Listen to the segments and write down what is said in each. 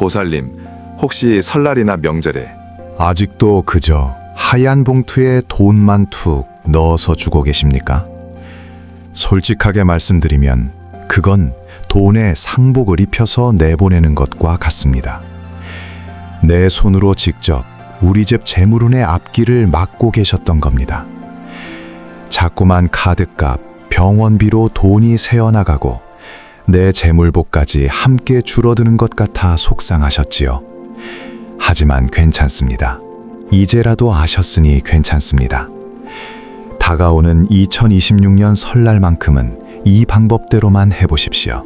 보살님, 혹시 설날이나 명절에 아직도 그저 하얀 봉투에 돈만 툭 넣어서 주고 계십니까? 솔직하게 말씀드리면 그건 돈에 상복을 입혀서 내보내는 것과 같습니다. 내 손으로 직접 우리 집 재물운의 앞길을 막고 계셨던 겁니다. 자꾸만 카드값, 병원비로 돈이 새어나가고 내 재물복까지 함께 줄어드는 것 같아 속상하셨지요. 하지만 괜찮습니다. 이제라도 아셨으니 괜찮습니다. 다가오는 2026년 설날만큼은 이 방법대로만 해보십시오.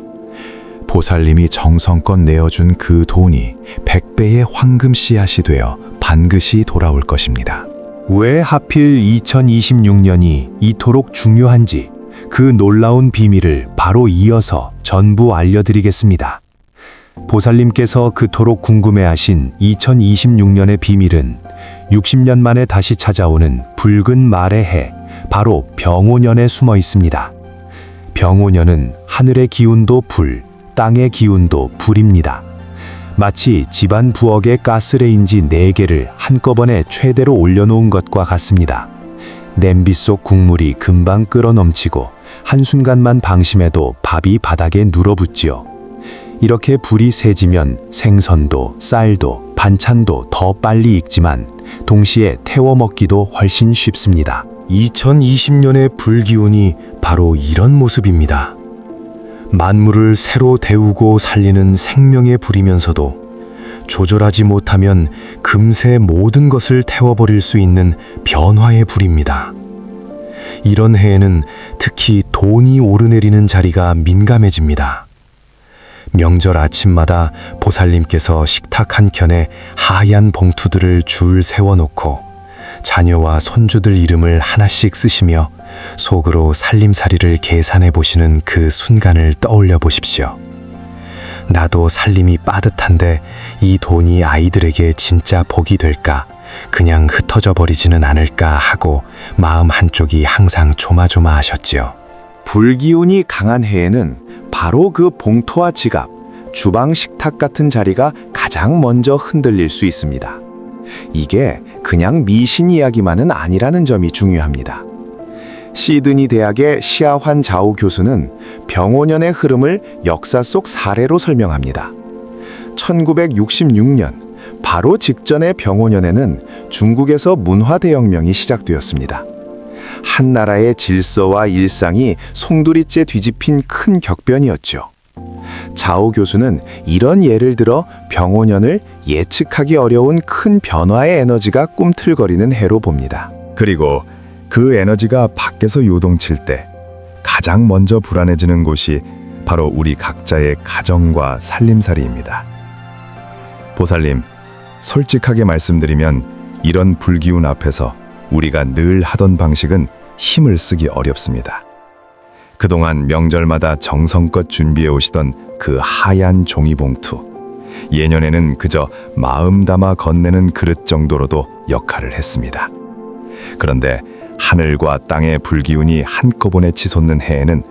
보살님이 정성껏 내어준 그 돈이 100배의 황금 씨앗이 되어 반드시 돌아올 것입니다. 왜 하필 2026년이 이토록 중요한지 그 놀라운 비밀을 바로 이어서 전부 알려드리겠습니다. 보살님께서 그토록 궁금해하신 2026년의 비밀은 60년 만에 다시 찾아오는 붉은 말의 해, 바로 병오년에 숨어 있습니다. 병오년은 하늘의 기운도 불, 땅의 기운도 불입니다. 마치 집안 부엌의 가스레인지 4개를 한꺼번에 최대로 올려놓은 것과 같습니다. 냄비 속 국물이 금방 끓어 넘치고 한순간만 방심해도 밥이 바닥에 눌어붙지요. 이렇게 불이 세지면 생선도 쌀도 반찬도 더 빨리 익지만 동시에 태워 먹기도 훨씬 쉽습니다. 2020년의 불기운이 바로 이런 모습입니다. 만물을 새로 데우고 살리는 생명의 불이면서도 조절하지 못하면 금세 모든 것을 태워버릴 수 있는 변화의 불입니다. 이런 해에는 특히 돈이 오르내리는 자리가 민감해집니다. 명절 아침마다 보살님께서 식탁 한켠에 하얀 봉투들을 줄 세워놓고 자녀와 손주들 이름을 하나씩 쓰시며 속으로 살림살이를 계산해 보시는 그 순간을 떠올려 보십시오. 나도 살림이 빠듯한데 이 돈이 아이들에게 진짜 복이 될까, 그냥 흩어져 버리지는 않을까 하고 마음 한쪽이 항상 조마조마하셨지요. 불기운이 강한 해에는 바로 그 봉투와 지갑, 주방 식탁 같은 자리가 가장 먼저 흔들릴 수 있습니다. 이게 그냥 미신 이야기만은 아니라는 점이 중요합니다. 시드니 대학의 시아환 자오 교수는 병오년의 흐름을 역사 속 사례로 설명합니다. 1966년, 바로 직전의 병오년에는 중국에서 문화대혁명이 시작되었습니다. 한 나라의 질서와 일상이 송두리째 뒤집힌 큰 격변이었죠. 자오 교수는 이런 예를 들어 병오년을 예측하기 어려운 큰 변화의 에너지가 꿈틀거리는 해로 봅니다. 그리고 그 에너지가 밖에서 요동칠 때 가장 먼저 불안해지는 곳이 바로 우리 각자의 가정과 살림살이입니다. 보살님, 솔직하게 말씀드리면 이런 불기운 앞에서 우리가 늘 하던 방식은 힘을 쓰기 어렵습니다. 그동안 명절마다 정성껏 준비해 오시던 그 하얀 종이봉투, 예년에는 그저 마음 담아 건네는 그릇 정도로도 역할을 했습니다. 그런데 하늘과 땅의 불기운이 한꺼번에 치솟는 해에는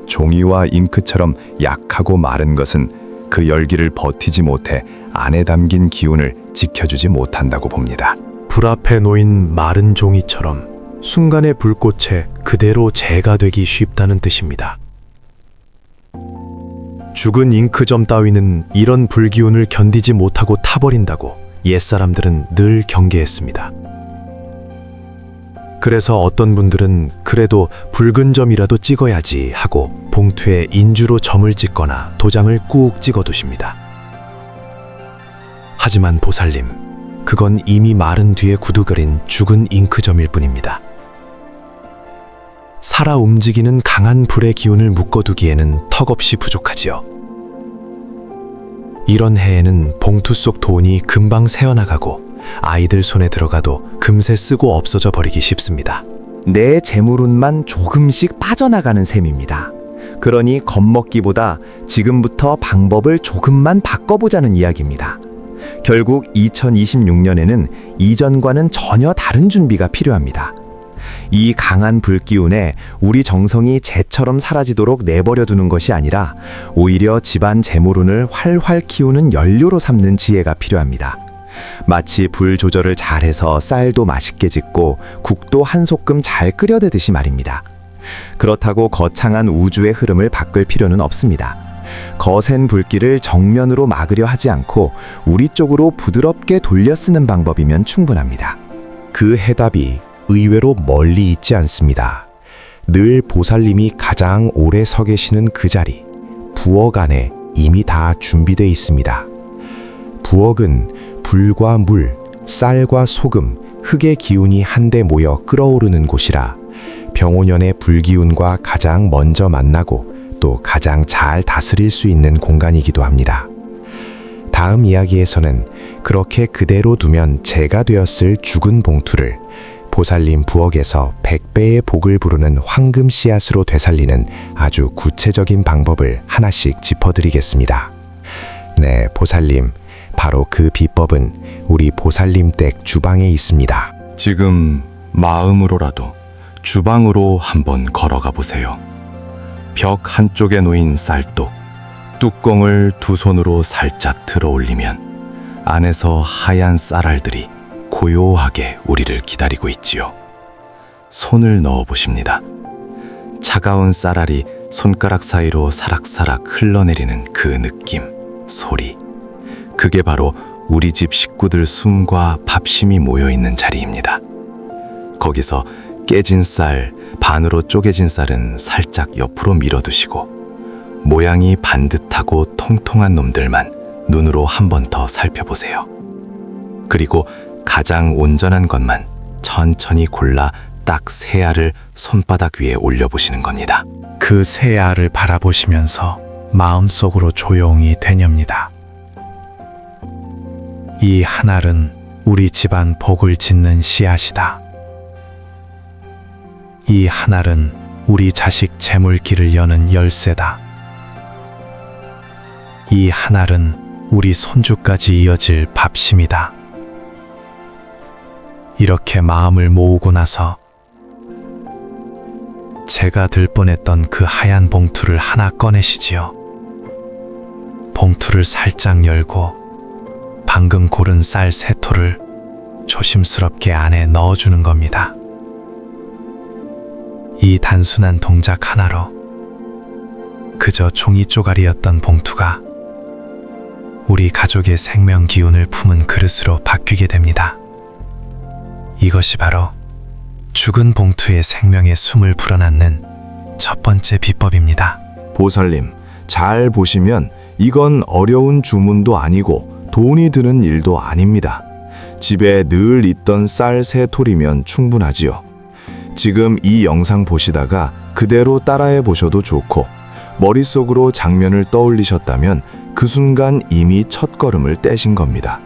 종이와 잉크처럼 약하고 마른 것은 그 열기를 버티지 못해 안에 담긴 기운을 지켜주지 못한다고 봅니다. 불 앞에 놓인 마른 종이처럼 순간의 불꽃에 그대로 재가 되기 쉽다는 뜻입니다. 죽은 잉크점 따위는 이런 불기운을 견디지 못하고 타버린다고 옛사람들은 늘 경계했습니다. 그래서 어떤 분들은 그래도 붉은 점이라도 찍어야지 하고 봉투에 인주로 점을 찍거나 도장을 꾹 찍어두십니다. 하지만 보살님, 그건 이미 마른 뒤에 굳어버린 죽은 잉크점일 뿐입니다. 살아 움직이는 강한 불의 기운을 묶어두기에는 턱없이 부족하지요. 이런 해에는 봉투 속 돈이 금방 새어나가고 아이들 손에 들어가도 금세 쓰고 없어져 버리기 쉽습니다. 내 재물운만 조금씩 빠져나가는 셈입니다. 그러니 겁먹기보다 지금부터 방법을 조금만 바꿔보자는 이야기입니다. 결국 2026년에는 이전과는 전혀 다른 준비가 필요합니다. 이 강한 불기운에 우리 정성이 재처럼 사라지도록 내버려 두는 것이 아니라 오히려 집안 재물운을 활활 키우는 연료로 삼는 지혜가 필요합니다. 마치 불 조절을 잘해서 쌀도 맛있게 짓고 국도 한 소끔 잘 끓여대듯이 말입니다. 그렇다고 거창한 우주의 흐름을 바꿀 필요는 없습니다. 거센 불길을 정면으로 막으려 하지 않고 우리 쪽으로 부드럽게 돌려 쓰는 방법이면 충분합니다. 그 해답이 의외로 멀리 있지 않습니다. 늘 보살님이 가장 오래 서 계시는 그 자리, 부엌 안에 이미 다 준비되어 있습니다. 부엌은 불과 물, 쌀과 소금, 흙의 기운이 한데 모여 끓어오르는 곳이라 병오년의 불기운과 가장 먼저 만나고 또 가장 잘 다스릴 수 있는 공간이기도 합니다. 다음 이야기에서는 그렇게 그대로 두면 재가 되었을 죽은 봉투를 보살님 부엌에서 100배의 복을 부르는 황금 씨앗으로 되살리는 아주 구체적인 방법을 하나씩 짚어드리겠습니다. 네, 보살님, 바로 그 비법은 우리 보살님 댁 주방에 있습니다. 지금 마음으로라도 주방으로 한번 걸어가 보세요. 벽 한쪽에 놓인 쌀독, 뚜껑을 두 손으로 살짝 들어 올리면 안에서 하얀 쌀알들이 고요하게 우리를 기다리고 있지요. 손을 넣어 보십니다. 차가운 쌀알이 손가락 사이로 사락사락 흘러내리는 그 느낌, 소리. 그게 바로 우리 집 식구들 숨과 밥심이 모여 있는 자리입니다. 거기서 깨진 쌀, 반으로 쪼개진 쌀은 살짝 옆으로 밀어두시고 모양이 반듯하고 통통한 놈들만 눈으로 한 번 더 살펴보세요. 그리고 가장 온전한 것만 천천히 골라 딱 세 알을 손바닥 위에 올려보시는 겁니다. 그 새 알을 바라보시면서 마음속으로 조용히 되뇽니다. 이 한 알은 우리 집안 복을 짓는 씨앗이다. 이 한 알은 우리 자식 재물길을 여는 열쇠다. 이 한 알은 우리 손주까지 이어질 밥심이다. 이렇게 마음을 모으고 나서 제가 들 뻔했던 그 하얀 봉투를 하나 꺼내시지요. 봉투를 살짝 열고 방금 고른 쌀 세 톨을 조심스럽게 안에 넣어주는 겁니다. 이 단순한 동작 하나로 그저 종이 쪼가리였던 봉투가 우리 가족의 생명 기운을 품은 그릇으로 바뀌게 됩니다. 이것이 바로 죽은 봉투에 생명의 숨을 불어넣는 첫 번째 비법입니다. 보살님, 잘 보시면 이건 어려운 주문도 아니고 돈이 드는 일도 아닙니다. 집에 늘 있던 쌀 세 톨이면 충분하지요. 지금 이 영상 보시다가 그대로 따라해 보셔도 좋고 머릿속으로 장면을 떠올리셨다면 그 순간 이미 첫걸음을 떼신 겁니다.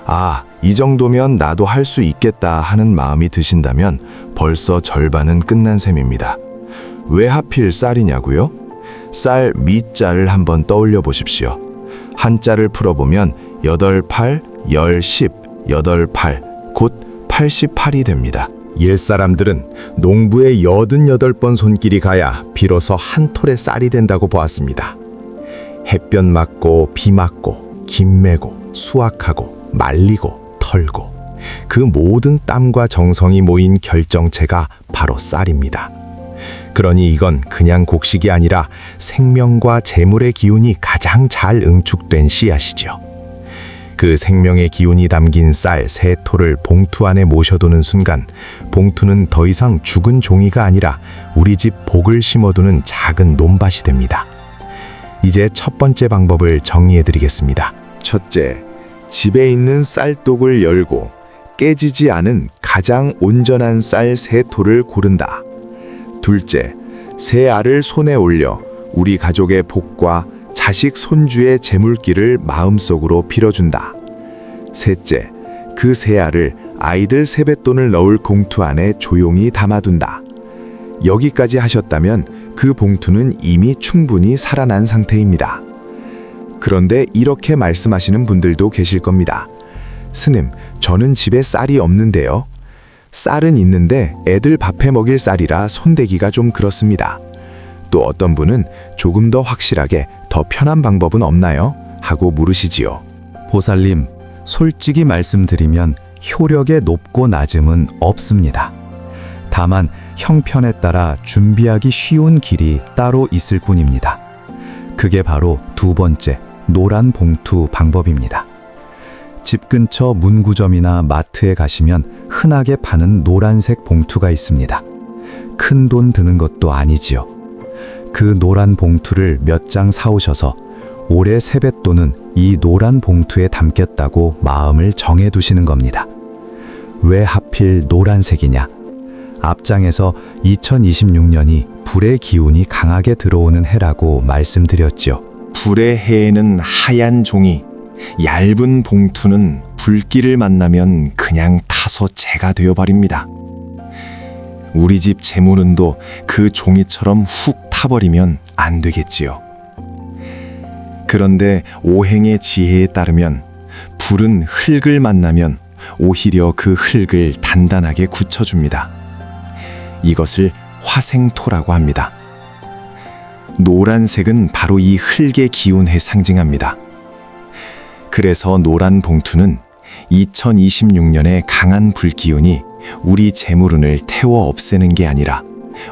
아, 이 정도면 나도 할 수 있겠다 하는 마음이 드신다면 벌써 절반은 끝난 셈입니다. 왜 하필 쌀이냐고요? 쌀 밑자를 한번 떠올려 보십시오. 한자를 풀어보면 8, 8, 10, 10, 8, 8, 곧 88이 됩니다. 옛사람들은 농부의 88번 손길이 가야 비로소 한 톨의 쌀이 된다고 보았습니다. 햇볕 맞고 비 맞고 김 매고 수확하고 말리고 털고 그 모든 땀과 정성이 모인 결정체가 바로 쌀입니다. 그러니 이건 그냥 곡식이 아니라 생명과 재물의 기운이 가장 잘 응축된 씨앗이지요. 그 생명의 기운이 담긴 쌀 세 톨을 봉투 안에 모셔두는 순간 봉투는 더 이상 죽은 종이가 아니라 우리 집 복을 심어두는 작은 논밭이 됩니다. 이제 첫 번째 방법을 정리해드리겠습니다. 첫째, 집에 있는 쌀독을 열고 깨지지 않은 가장 온전한 쌀 세 톨을 고른다. 둘째, 새 알을 손에 올려 우리 가족의 복과 자식 손주의 재물길을 마음속으로 빌어준다. 셋째, 그 새 알을 아이들 세뱃돈을 넣을 봉투 안에 조용히 담아둔다. 여기까지 하셨다면 그 봉투는 이미 충분히 살아난 상태입니다. 그런데 이렇게 말씀하시는 분들도 계실 겁니다. 스님, 저는 집에 쌀이 없는데요. 쌀은 있는데 애들 밥해 먹일 쌀이라 손대기가 좀 그렇습니다. 또 어떤 분은 조금 더 확실하게 더 편한 방법은 없나요? 하고 물으시지요. 보살님, 솔직히 말씀드리면 효력의 높고 낮음은 없습니다. 다만 형편에 따라 준비하기 쉬운 길이 따로 있을 뿐입니다. 그게 바로 두 번째, 노란 봉투 방법입니다. 집 근처 문구점이나 마트에 가시면 흔하게 파는 노란색 봉투가 있습니다. 큰 돈 드는 것도 아니지요. 그 노란 봉투를 몇 장 사오셔서 올해 세뱃돈은 이 노란 봉투에 담겠다고 마음을 정해두시는 겁니다. 왜 하필 노란색이냐? 앞장에서 2026년이 불의 기운이 강하게 들어오는 해라고 말씀드렸죠. 불의 해에는 하얀 종이, 얇은 봉투는 불길을 만나면 그냥 타서 재가 되어버립니다. 우리 집 재물운도 그 종이처럼 훅 타버리면 안 되겠지요. 그런데 오행의 지혜에 따르면 불은 흙을 만나면 오히려 그 흙을 단단하게 굳혀줍니다. 이것을 화생토라고 합니다. 노란색은 바로 이 흙의 기운에 상징합니다. 그래서 노란 봉투는 2026년의 강한 불기운이 우리 재물운을 태워 없애는 게 아니라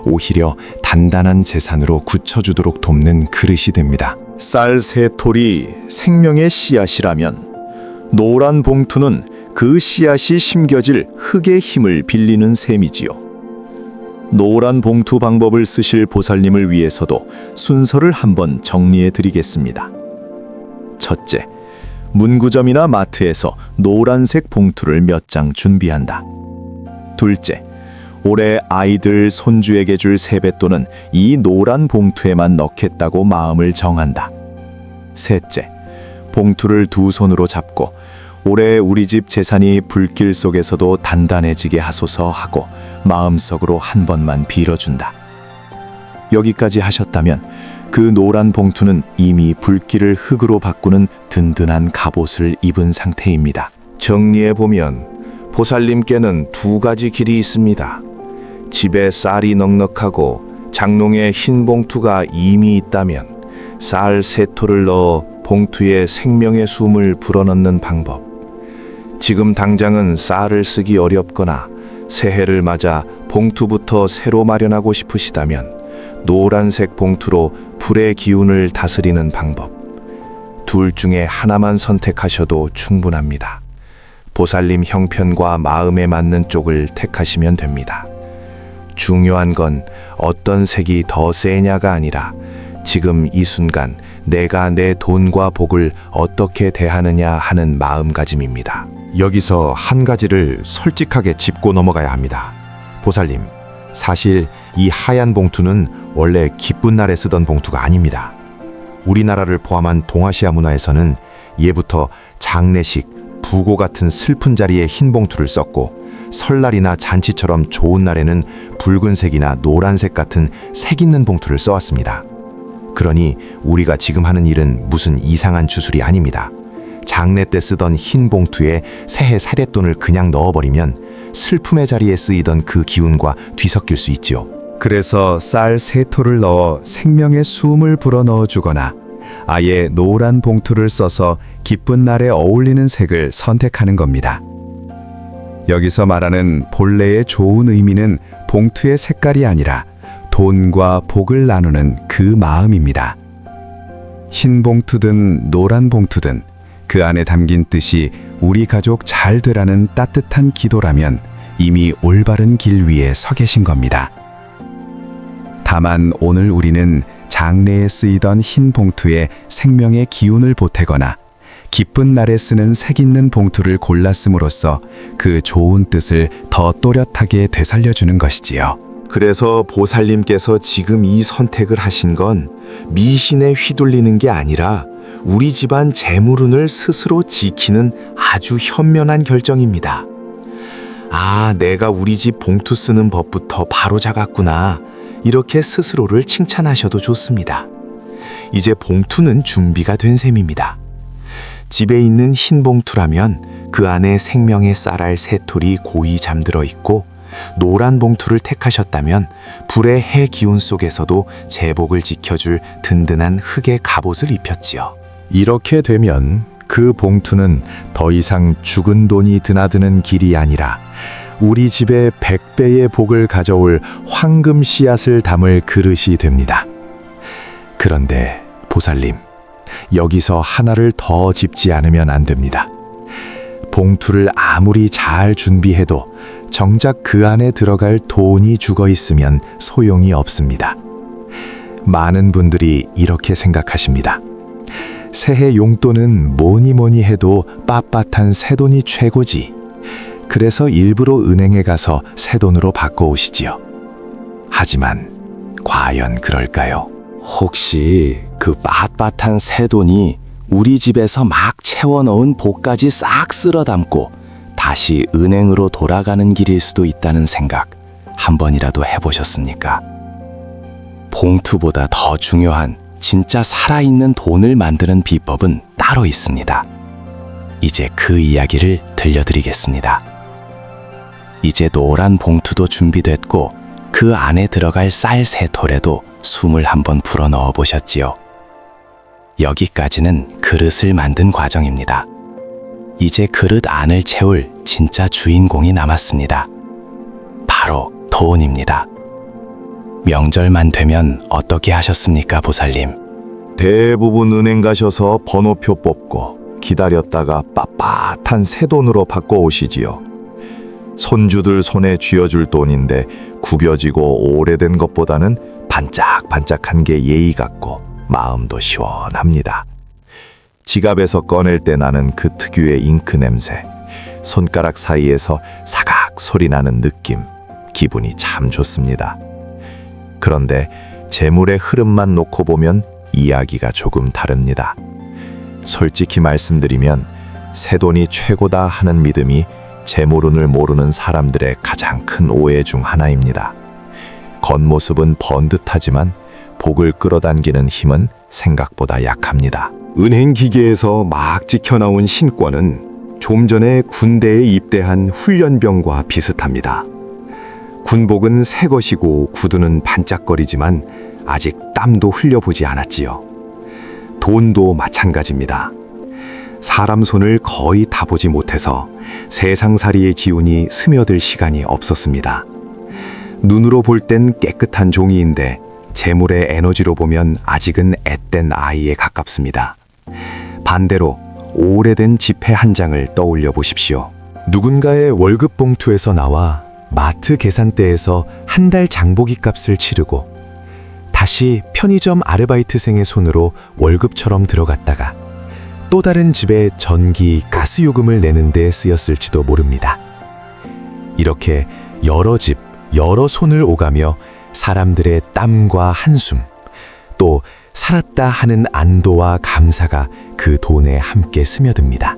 오히려 단단한 재산으로 굳혀주도록 돕는 그릇이 됩니다. 쌀 세 톨이 생명의 씨앗이라면 노란 봉투는 그 씨앗이 심겨질 흙의 힘을 빌리는 셈이지요. 노란 봉투 방법을 쓰실 보살님을 위해서도 순서를 한번 정리해 드리겠습니다. 첫째, 문구점이나 마트에서 노란색 봉투를 몇 장 준비한다. 둘째, 올해 아이들 손주에게 줄 세뱃돈은 이 노란 봉투에만 넣겠다고 마음을 정한다. 셋째, 봉투를 두 손으로 잡고 올해 우리 집 재산이 불길 속에서도 단단해지게 하소서 하고 마음속으로 한 번만 빌어준다. 여기까지 하셨다면 그 노란 봉투는 이미 불길을 흙으로 바꾸는 든든한 갑옷을 입은 상태입니다. 정리해보면 보살님께는 두 가지 길이 있습니다. 집에 쌀이 넉넉하고 장롱에 흰 봉투가 이미 있다면 쌀 세 톨을 넣어 봉투에 생명의 숨을 불어넣는 방법. 지금 당장은 쌀을 쓰기 어렵거나 새해를 맞아 봉투부터 새로 마련하고 싶으시다면 노란색 봉투로 불의 기운을 다스리는 방법. 둘 중에 하나만 선택하셔도 충분합니다. 보살님 형편과 마음에 맞는 쪽을 택하시면 됩니다. 중요한 건 어떤 색이 더 세냐가 아니라 지금 이 순간 내가 내 돈과 복을 어떻게 대하느냐 하는 마음가짐입니다. 여기서 한 가지를 솔직하게 짚고 넘어가야 합니다. 보살님, 사실 이 하얀 봉투는 원래 기쁜 날에 쓰던 봉투가 아닙니다. 우리나라를 포함한 동아시아 문화에서는 예부터 장례식, 부고 같은 슬픈 자리에 흰 봉투를 썼고 설날이나 잔치처럼 좋은 날에는 붉은색이나 노란색 같은 색 있는 봉투를 써왔습니다. 그러니 우리가 지금 하는 일은 무슨 이상한 주술이 아닙니다. 장례 때 쓰던 흰 봉투에 새해 세뱃돈을 그냥 넣어버리면 슬픔의 자리에 쓰이던 그 기운과 뒤섞일 수 있지요. 그래서 쌀 세 톨을 넣어 생명의 숨을 불어넣어 주거나 아예 노란 봉투를 써서 기쁜 날에 어울리는 색을 선택하는 겁니다. 여기서 말하는 본래의 좋은 의미는 봉투의 색깔이 아니라 돈과 복을 나누는 그 마음입니다. 흰 봉투든 노란 봉투든 그 안에 담긴 뜻이 우리 가족 잘 되라는 따뜻한 기도라면 이미 올바른 길 위에 서 계신 겁니다. 다만 오늘 우리는 장례에 쓰이던 흰 봉투에 생명의 기운을 보태거나 기쁜 날에 쓰는 색 있는 봉투를 골랐음으로써 그 좋은 뜻을 더 또렷하게 되살려주는 것이지요. 그래서 보살님께서 지금 이 선택을 하신 건 미신에 휘둘리는 게 아니라 우리 집안 재물운을 스스로 지키는 아주 현명한 결정입니다. 아, 내가 우리 집 봉투 쓰는 법부터 바로 잡았구나. 이렇게 스스로를 칭찬하셔도 좋습니다. 이제 봉투는 준비가 된 셈입니다. 집에 있는 흰 봉투라면 그 안에 생명의 쌀알 세 톨이 고이 잠들어 있고 노란 봉투를 택하셨다면 불의 해 기운 속에서도 제복을 지켜줄 든든한 흙의 갑옷을 입혔지요. 이렇게 되면 그 봉투는 더 이상 죽은 돈이 드나드는 길이 아니라 우리 집에 100배의 복을 가져올 황금 씨앗을 담을 그릇이 됩니다. 그런데 보살님, 여기서 하나를 더 짚지 않으면 안 됩니다. 봉투를 아무리 잘 준비해도 정작 그 안에 들어갈 돈이 죽어 있으면 소용이 없습니다. 많은 분들이 이렇게 생각하십니다. 새해 용돈은 뭐니 해도 빳빳한 새돈이 최고지. 그래서 일부러 은행에 가서 새돈으로 바꿔오시지요. 하지만 과연 그럴까요? 혹시 그 빳빳한 새돈이 우리 집에서 막 채워넣은 복까지 싹 쓸어 담고 다시 은행으로 돌아가는 길일 수도 있다는 생각 한 번이라도 해보셨습니까? 봉투보다 더 중요한 진짜 살아있는 돈을 만드는 비법은 따로 있습니다. 이제 그 이야기를 들려드리겠습니다. 이제 노란 봉투도 준비됐고 그 안에 들어갈 쌀 3톨에도 숨을 한번 불어 넣어 보셨지요. 여기까지는 그릇을 만든 과정입니다. 이제 그릇 안을 채울 진짜 주인공이 남았습니다. 바로 돈입니다. 명절만 되면 어떻게 하셨습니까, 보살님? 대부분 은행 가셔서 번호표 뽑고 기다렸다가 빳빳한 새 돈으로 바꿔오시지요. 손주들 손에 쥐어줄 돈인데 구겨지고 오래된 것보다는 반짝반짝한 게 예의 같고 마음도 시원합니다. 지갑에서 꺼낼 때 나는 그 특유의 잉크 냄새, 손가락 사이에서 사각 소리 나는 느낌, 기분이 참 좋습니다. 그런데 재물의 흐름만 놓고 보면 이야기가 조금 다릅니다. 솔직히 말씀드리면 새돈이 최고다 하는 믿음이 재물운을 모르는 사람들의 가장 큰 오해 중 하나입니다. 겉모습은 번듯하지만 복을 끌어당기는 힘은 생각보다 약합니다. 은행 기계에서 막 찍혀나온 신권은 좀 전에 군대에 입대한 훈련병과 비슷합니다. 군복은 새 것이고 구두는 반짝거리지만 아직 땀도 흘려보지 않았지요. 돈도 마찬가지입니다. 사람 손을 거의 다 보지 못해서 세상살이의 기운이 스며들 시간이 없었습니다. 눈으로 볼 땐 깨끗한 종이인데 재물의 에너지로 보면 아직은 앳된 아이에 가깝습니다. 반대로 오래된 지폐 한 장을 떠올려 보십시오. 누군가의 월급 봉투에서 나와 마트 계산대에서 한 달 장보기 값을 치르고 다시 편의점 아르바이트생의 손으로 월급처럼 들어갔다가 또 다른 집에 전기, 가스 요금을 내는 데 쓰였을지도 모릅니다. 이렇게 여러 집, 여러 손을 오가며 사람들의 땀과 한숨, 또 살았다 하는 안도와 감사가 그 돈에 함께 스며듭니다.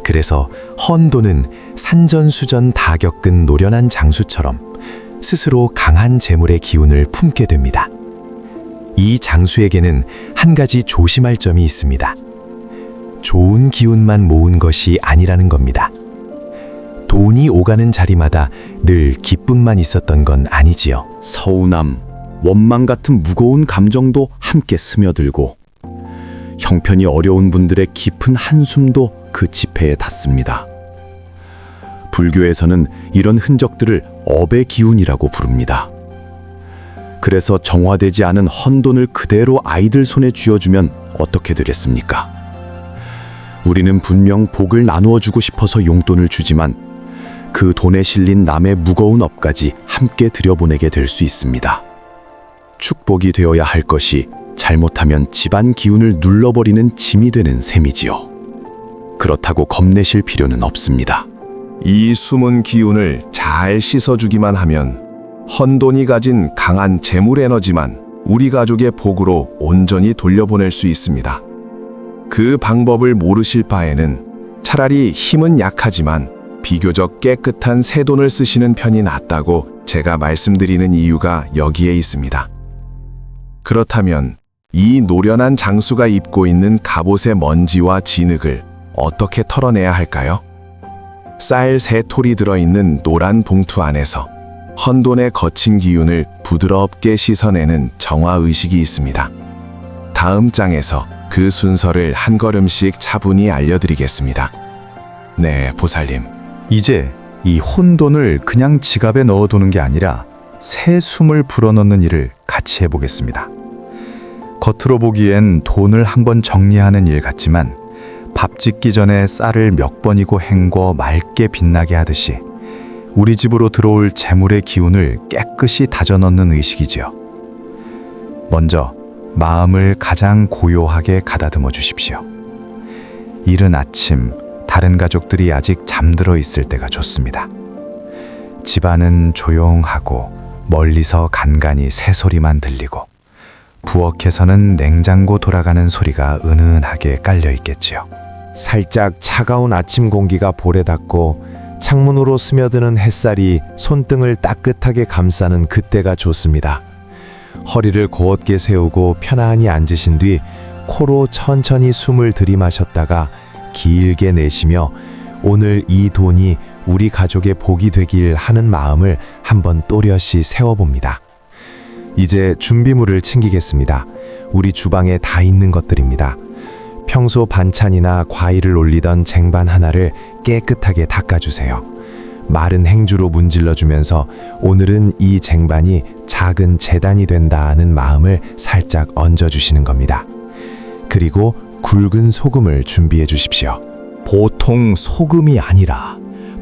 그래서 헌돈은 산전수전 다 겪은 노련한 장수처럼 스스로 강한 재물의 기운을 품게 됩니다. 이 장수에게는 한 가지 조심할 점이 있습니다. 좋은 기운만 모은 것이 아니라는 겁니다. 돈이 오가는 자리마다 늘 기쁨만 있었던 건 아니지요. 서운함, 원망 같은 무거운 감정도 함께 스며들고 형편이 어려운 분들의 깊은 한숨도 그 지폐에 닿습니다. 불교에서는 이런 흔적들을 업의 기운이라고 부릅니다. 그래서 정화되지 않은 헌돈을 그대로 아이들 손에 쥐어주면 어떻게 되겠습니까? 우리는 분명 복을 나누어 주고 싶어서 용돈을 주지만 그 돈에 실린 남의 무거운 업까지 함께 들여보내게 될 수 있습니다. 축복이 되어야 할 것이 잘못하면 집안 기운을 눌러버리는 짐이 되는 셈이지요. 그렇다고 겁내실 필요는 없습니다. 이 숨은 기운을 잘 씻어주기만 하면 헌돈이 가진 강한 재물 에너지만 우리 가족의 복으로 온전히 돌려보낼 수 있습니다. 그 방법을 모르실 바에는 차라리 힘은 약하지만 비교적 깨끗한 새 돈을 쓰시는 편이 낫다고 제가 말씀드리는 이유가 여기에 있습니다. 그렇다면 이 노련한 장수가 입고 있는 갑옷의 먼지와 진흙을 어떻게 털어내야 할까요? 쌀 3톨이 들어있는 노란 봉투 안에서 헌돈의 거친 기운을 부드럽게 씻어내는 정화의식이 있습니다. 다음 장에서 그 순서를 한 걸음씩 차분히 알려드리겠습니다. 네, 보살님. 이제 이 혼돈을 그냥 지갑에 넣어두는 게 아니라 새 숨을 불어넣는 일을 같이 해보겠습니다. 겉으로 보기엔 돈을 한번 정리하는 일 같지만 밥 짓기 전에 쌀을 몇 번이고 헹궈 맑게 빛나게 하듯이 우리 집으로 들어올 재물의 기운을 깨끗이 다져 넣는 의식이지요. 먼저 마음을 가장 고요하게 가다듬어 주십시오. 이른 아침 다른 가족들이 아직 잠들어 있을 때가 좋습니다. 집안은 조용하고 멀리서 간간히 새소리만 들리고 부엌에서는 냉장고 돌아가는 소리가 은은하게 깔려 있겠지요. 살짝 차가운 아침 공기가 볼에 닿고 창문으로 스며드는 햇살이 손등을 따뜻하게 감싸는 그때가 좋습니다. 허리를 곧게 세우고 편안히 앉으신 뒤 코로 천천히 숨을 들이마셨다가 길게 내쉬며 오늘 이 돈이 우리 가족의 복이 되길 하는 마음을 한번 또렷이 세워봅니다. 이제 준비물을 챙기겠습니다. 우리 주방에 다 있는 것들입니다. 평소 반찬이나 과일을 올리던 쟁반 하나를 깨끗하게 닦아주세요. 마른 행주로 문질러주면서 오늘은 이 쟁반이 작은 재단이 된다는 마음을 살짝 얹어주시는 겁니다. 그리고 굵은 소금을 준비해 주십시오. 보통 소금이 아니라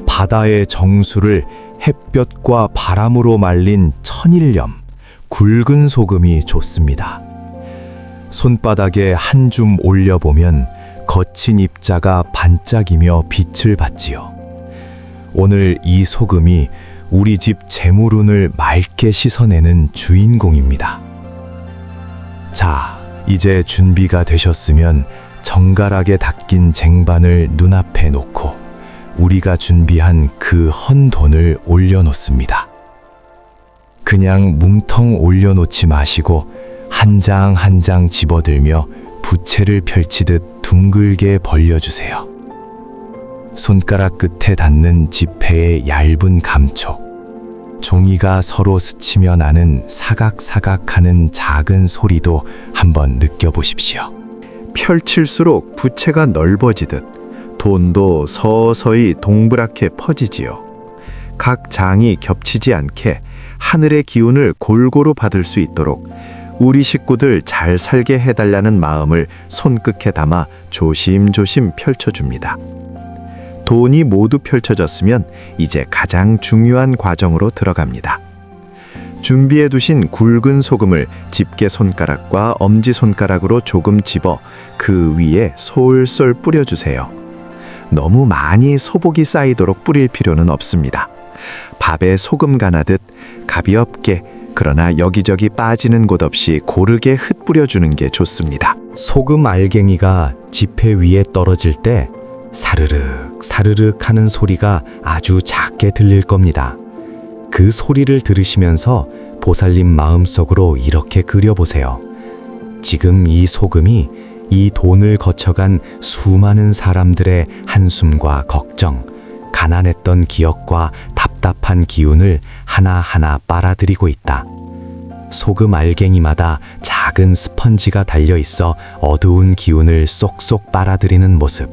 바다의 정수를 햇볕과 바람으로 말린 천일염, 굵은 소금이 좋습니다. 손바닥에 한 줌 올려보면 거친 입자가 반짝이며 빛을 받지요. 오늘 이 소금이 우리 집 재물운을 맑게 씻어내는 주인공입니다. 자, 이제 준비가 되셨으면 정갈하게 닦인 쟁반을 눈앞에 놓고 우리가 준비한 그 헌돈을 올려놓습니다. 그냥 뭉텅 올려놓지 마시고 한 장 한 장 집어들며 부채를 펼치듯 둥글게 벌려주세요. 손가락 끝에 닿는 지폐의 얇은 감촉, 종이가 서로 스치며 나는 사각사각하는 작은 소리도 한번 느껴보십시오. 펼칠수록 부채가 넓어지듯 돈도 서서히 동그랗게 퍼지지요. 각 장이 겹치지 않게 하늘의 기운을 골고루 받을 수 있도록 우리 식구들 잘 살게 해달라는 마음을 손끝에 담아 조심조심 펼쳐줍니다. 돈이 모두 펼쳐졌으면 이제 가장 중요한 과정으로 들어갑니다. 준비해 두신 굵은 소금을 집게 손가락과 엄지 손가락으로 조금 집어 그 위에 솔솔 뿌려주세요. 너무 많이 소복이 쌓이도록 뿌릴 필요는 없습니다. 밥에 소금 가나듯 가볍게, 그러나 여기저기 빠지는 곳 없이 고르게 흩뿌려주는 게 좋습니다. 소금 알갱이가 지폐 위에 떨어질 때 사르륵 사르륵 하는 소리가 아주 작게 들릴 겁니다. 그 소리를 들으시면서 보살님 마음속으로 이렇게 그려보세요. 지금 이 소금이 이 돈을 거쳐간 수많은 사람들의 한숨과 걱정, 가난했던 기억과 답답한 기운을 하나하나 빨아들이고 있다. 소금 알갱이마다 작은 스펀지가 달려 있어 어두운 기운을 쏙쏙 빨아들이는 모습.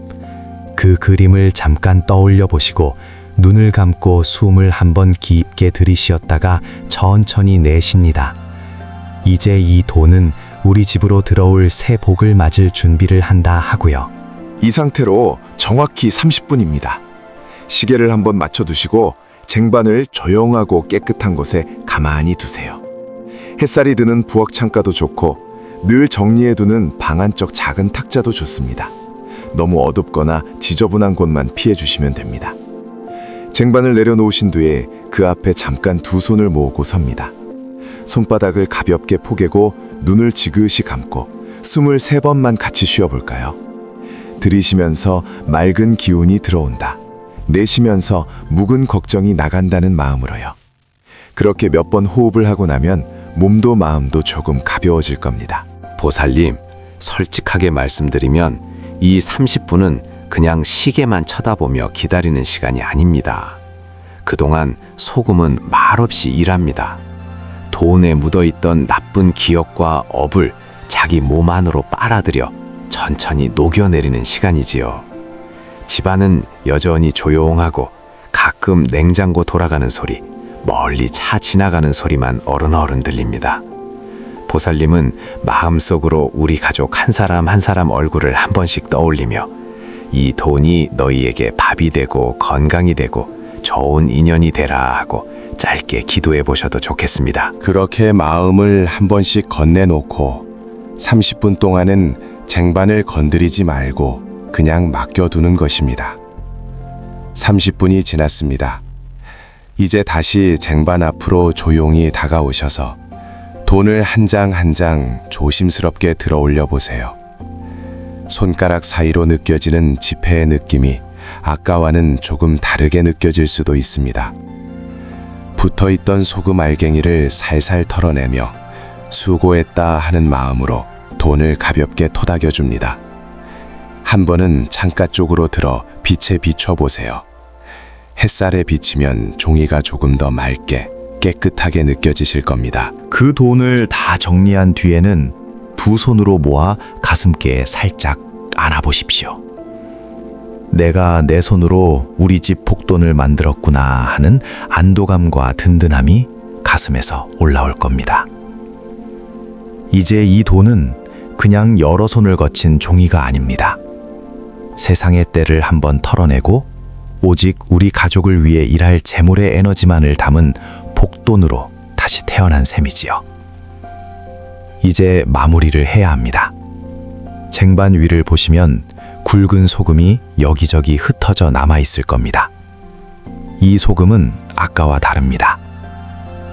그 그림을 잠깐 떠올려 보시고 눈을 감고 숨을 한번 깊게 들이쉬었다가 천천히 내쉽니다. 이제 이 돈은 우리 집으로 들어올 새 복을 맞을 준비를 한다 하고요. 이 상태로 정확히 30분입니다. 시계를 한번 맞춰두시고 쟁반을 조용하고 깨끗한 곳에 가만히 두세요. 햇살이 드는 부엌 창가도 좋고 늘 정리해두는 방 안쪽 작은 탁자도 좋습니다. 너무 어둡거나 지저분한 곳만 피해주시면 됩니다. 쟁반을 내려놓으신 뒤에 그 앞에 잠깐 두 손을 모으고 섭니다. 손바닥을 가볍게 포개고 눈을 지그시 감고 숨을 3번만 같이 쉬어볼까요? 들이쉬면서 맑은 기운이 들어온다. 내쉬면서 묵은 걱정이 나간다는 마음으로요. 그렇게 몇 번 호흡을 하고 나면 몸도 마음도 조금 가벼워질 겁니다. 보살님, 솔직하게 말씀드리면 이 30분은 그냥 시계만 쳐다보며 기다리는 시간이 아닙니다. 그동안 소금은 말없이 일합니다. 돈에 묻어있던 나쁜 기억과 업을 자기 몸 안으로 빨아들여 천천히 녹여내리는 시간이지요. 집안은 여전히 조용하고 가끔 냉장고 돌아가는 소리, 멀리 차 지나가는 소리만 어른어른 들립니다. 보살님은 마음속으로 우리 가족 한 사람 한 사람 얼굴을 한 번씩 떠올리며 이 돈이 너희에게 밥이 되고 건강이 되고 좋은 인연이 되라 하고 짧게 기도해 보셔도 좋겠습니다. 그렇게 마음을 한 번씩 건네놓고 30분 동안은 쟁반을 건드리지 말고 그냥 맡겨두는 것입니다. 30분이 지났습니다. 이제 다시 쟁반 앞으로 조용히 다가오셔서 돈을 한 장 한 장 조심스럽게 들어 올려 보세요. 손가락 사이로 느껴지는 지폐의 느낌이 아까와는 조금 다르게 느껴질 수도 있습니다. 붙어있던 소금 알갱이를 살살 털어내며 수고했다 하는 마음으로 돈을 가볍게 토닥여 줍니다. 한 번은 창가 쪽으로 들어 빛에 비춰보세요. 햇살에 비치면 종이가 조금 더 맑게 깨끗하게 느껴지실 겁니다. 그 돈을 다 정리한 뒤에는 두 손으로 모아 가슴께에 살짝 안아보십시오. 내가 내 손으로 우리 집 복돈을 만들었구나 하는 안도감과 든든함이 가슴에서 올라올 겁니다. 이제 이 돈은 그냥 여러 손을 거친 종이가 아닙니다. 세상의 때를 한번 털어내고 오직 우리 가족을 위해 일할 재물의 에너지만을 담은 복돈으로 다시 태어난 셈이지요. 이제 마무리를 해야 합니다. 쟁반 위를 보시면 굵은 소금이 여기저기 흩어져 남아있을 겁니다. 이 소금은 아까와 다릅니다.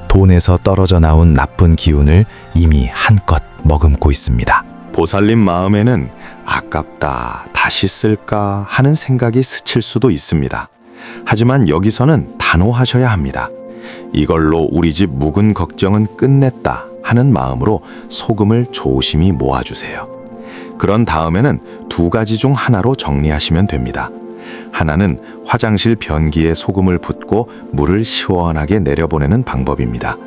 돈에서 떨어져 나온 나쁜 기운을 이미 한껏 머금고 있습니다. 보살님 마음에는 아깝다, 다시 쓸까 하는 생각이 스칠 수도 있습니다. 하지만 여기서는 단호하셔야 합니다. 이걸로 우리 집 묵은 걱정은 끝냈다 하는 마음으로 소금을 조심히 모아주세요. 그런 다음에는 두 가지 중 하나로 정리하시면 됩니다. 하나는 화장실 변기에 소금을 붓고 물을 시원하게 내려보내는 방법입니다.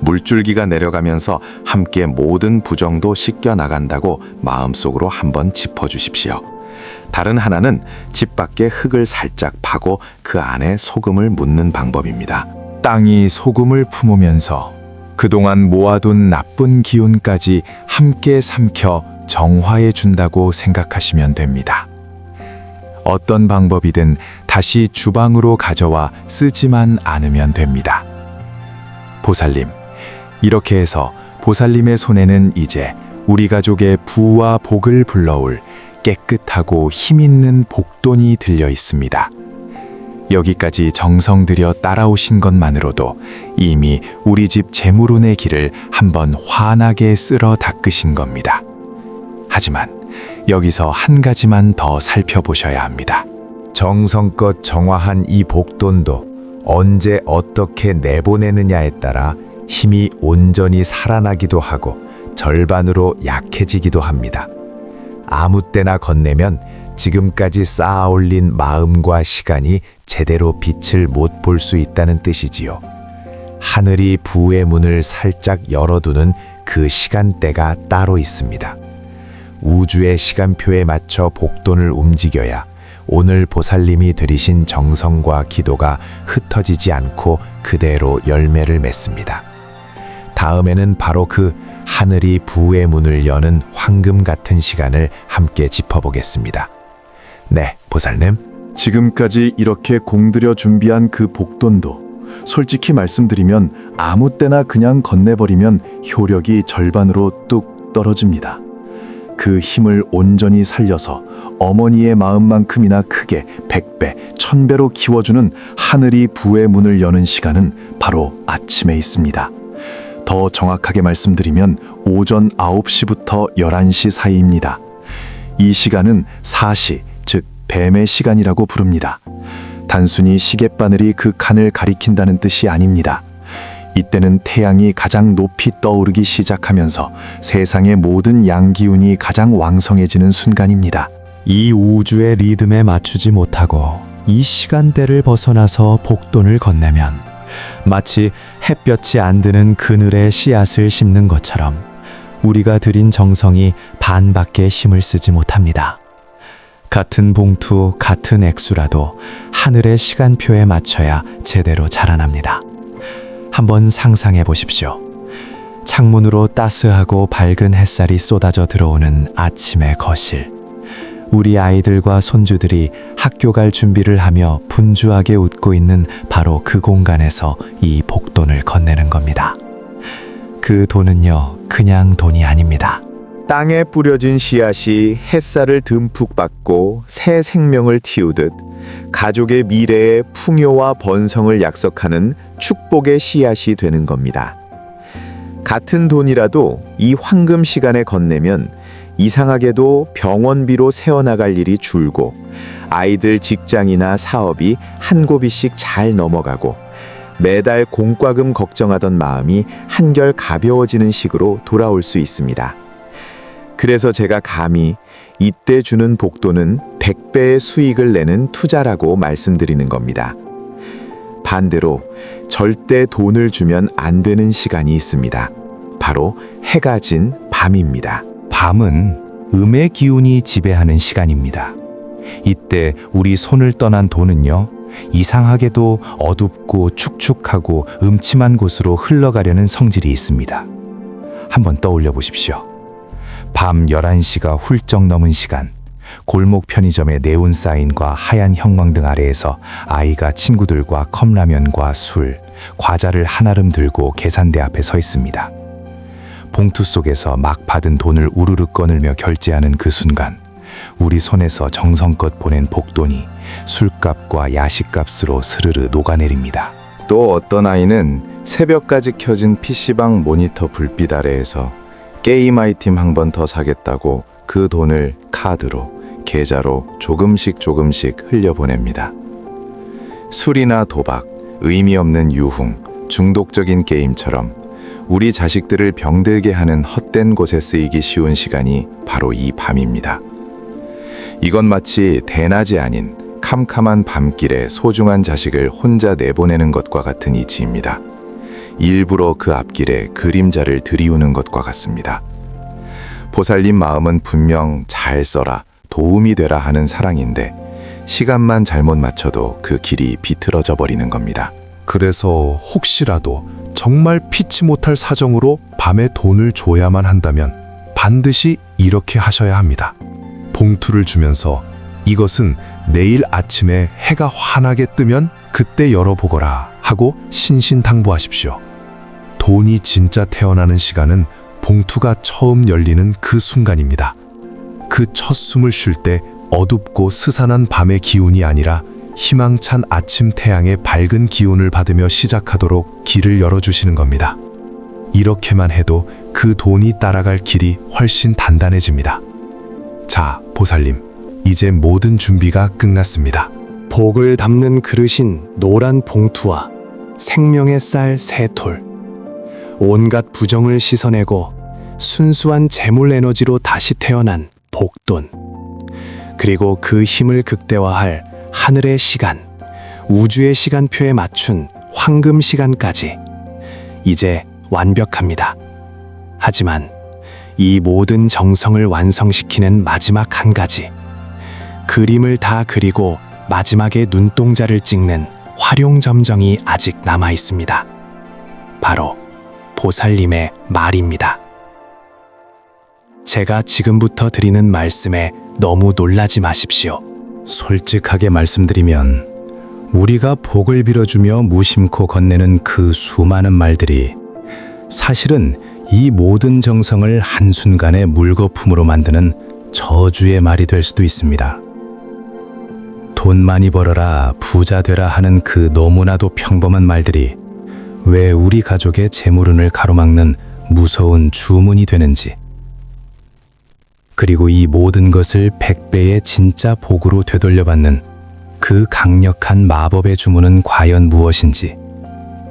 물줄기가 내려가면서 함께 모든 부정도 씻겨 나간다고 마음속으로 한번 짚어주십시오. 다른 하나는 집 밖에 흙을 살짝 파고 그 안에 소금을 묻는 방법입니다. 땅이 소금을 품으면서 그동안 모아둔 나쁜 기운까지 함께 삼켜 정화해 준다고 생각하시면 됩니다. 어떤 방법이든 다시 주방으로 가져와 쓰지만 않으면 됩니다. 보살님, 이렇게 해서 보살님의 손에는 이제 우리 가족의 부와 복을 불러올 깨끗하고 힘있는 복돈이 들려 있습니다. 여기까지 정성 들여 따라오신 것만으로도 이미 우리 집 재물운의 길을 한번 환하게 쓸어 닦으신 겁니다. 하지만 여기서 한 가지만 더 살펴보셔야 합니다. 정성껏 정화한 이 복돈도 언제 어떻게 내보내느냐에 따라 힘이 온전히 살아나기도 하고 절반으로 약해지기도 합니다. 아무 때나 건네면 지금까지 쌓아 올린 마음과 시간이 제대로 빛을 못 볼 수 있다는 뜻이지요. 하늘이 부의 문을 살짝 열어두는 그 시간대가 따로 있습니다. 우주의 시간표에 맞춰 복돈을 움직여야 오늘 보살님이 들이신 정성과 기도가 흩어지지 않고 그대로 열매를 맺습니다. 다음에는 바로 그 하늘이 부의 문을 여는 황금 같은 시간을 함께 짚어보겠습니다. 네, 보살님. 지금까지 이렇게 공들여 준비한 그 복돈도 솔직히 말씀드리면 아무 때나 그냥 건네버리면 효력이 절반으로 뚝 떨어집니다. 그 힘을 온전히 살려서 어머니의 마음만큼이나 크게 100배, 1000배로 키워주는 하늘이 부의 문을 여는 시간은 바로 아침에 있습니다. 더 정확하게 말씀드리면 오전 9시부터 11시 사이입니다. 이 시간은 사시, 즉 뱀의 시간이라고 부릅니다. 단순히 시계바늘이 그 칸을 가리킨다는 뜻이 아닙니다. 이때는 태양이 가장 높이 떠오르기 시작하면서 세상의 모든 양기운이 가장 왕성해지는 순간입니다. 이 우주의 리듬에 맞추지 못하고 이 시간대를 벗어나서 복돈을 건네면 마치 햇볕이 안 드는 그늘에 씨앗을 심는 것처럼 우리가 들인 정성이 반밖에 힘을 쓰지 못합니다. 같은 봉투, 같은 액수라도 하늘의 시간표에 맞춰야 제대로 자라납니다. 한번 상상해 보십시오. 창문으로 따스하고 밝은 햇살이 쏟아져 들어오는 아침의 거실. 우리 아이들과 손주들이 학교 갈 준비를 하며 분주하게 웃고 있는 바로 그 공간에서 이 복돈을 건네는 겁니다. 그 돈은요, 그냥 돈이 아닙니다. 땅에 뿌려진 씨앗이 햇살을 듬뿍 받고 새 생명을 틔우듯 가족의 미래의 풍요와 번성을 약속하는 축복의 씨앗이 되는 겁니다. 같은 돈이라도 이 황금 시간에 건네면 이상하게도 병원비로 새어나갈 일이 줄고 아이들 직장이나 사업이 한 고비씩 잘 넘어가고 매달 공과금 걱정하던 마음이 한결 가벼워지는 식으로 돌아올 수 있습니다. 그래서 제가 감히 이때 주는 복돈은 100배의 수익을 내는 투자라고 말씀드리는 겁니다. 반대로 절대 돈을 주면 안 되는 시간이 있습니다. 바로 해가 진 밤입니다. 밤은 음의 기운이 지배하는 시간입니다. 이때 우리 손을 떠난 돈은요, 이상하게도 어둡고 축축하고 음침한 곳으로 흘러가려는 성질이 있습니다. 한번 떠올려 보십시오. 밤 11시가 훌쩍 넘은 시간, 골목 편의점의 네온 사인과 하얀 형광등 아래에서 아이가 친구들과 컵라면과 술, 과자를 한아름 들고 계산대 앞에 서 있습니다. 봉투 속에서 막 받은 돈을 우르르 꺼내며 결제하는 그 순간, 우리 손에서 정성껏 보낸 복돈이 술값과 야식값으로 스르르 녹아내립니다. 또 어떤 아이는 새벽까지 켜진 PC방 모니터 불빛 아래에서 게임 아이템 한 번 더 사겠다고 그 돈을 카드로, 계좌로 조금씩 흘려보냅니다. 술이나 도박, 의미 없는 유흥, 중독적인 게임처럼 우리 자식들을 병들게 하는 헛된 곳에 쓰이기 쉬운 시간이 바로 이 밤입니다. 이건 마치 대낮이 아닌 캄캄한 밤길에 소중한 자식을 혼자 내보내는 것과 같은 이치입니다. 일부러 그 앞길에 그림자를 들이우는 것과 같습니다. 보살님 마음은 분명 잘 써라, 도움이 되라 하는 사랑인데 시간만 잘못 맞춰도 그 길이 비틀어져 버리는 겁니다. 그래서 혹시라도 정말 피치 못할 사정으로 밤에 돈을 줘야만 한다면 반드시 이렇게 하셔야 합니다. 봉투를 주면서 이것은 내일 아침에 해가 환하게 뜨면 그때 열어보거라 하고 신신당부하십시오. 돈이 진짜 태어나는 시간은 봉투가 처음 열리는 그 순간입니다. 그 첫 숨을 쉴 때 어둡고 스산한 밤의 기운이 아니라 희망찬 아침 태양의 밝은 기운을 받으며 시작하도록 길을 열어주시는 겁니다. 이렇게만 해도 그 돈이 따라갈 길이 훨씬 단단해집니다. 자, 보살님, 이제 모든 준비가 끝났습니다. 복을 담는 그릇인 노란 봉투와 생명의 쌀 3톨, 온갖 부정을 씻어내고 순수한 재물 에너지로 다시 태어난 복돈, 그리고 그 힘을 극대화할 하늘의 시간, 우주의 시간표에 맞춘 황금 시간까지 이제 완벽합니다. 하지만 이 모든 정성을 완성시키는 마지막 한 가지, 그림을 다 그리고 마지막에 눈동자를 찍는 활용점정이 아직 남아 있습니다. 바로 보살님의 말입니다. 제가 지금부터 드리는 말씀에 너무 놀라지 마십시오. 솔직하게 말씀드리면 우리가 복을 빌어주며 무심코 건네는 그 수많은 말들이 사실은 이 모든 정성을 한순간에 물거품으로 만드는 저주의 말이 될 수도 있습니다. 돈 많이 벌어라, 부자 되라 하는 그 너무나도 평범한 말들이 왜 우리 가족의 재물운을 가로막는 무서운 주문이 되는지, 그리고 이 모든 것을 100배의 진짜 복으로 되돌려받는 그 강력한 마법의 주문은 과연 무엇인지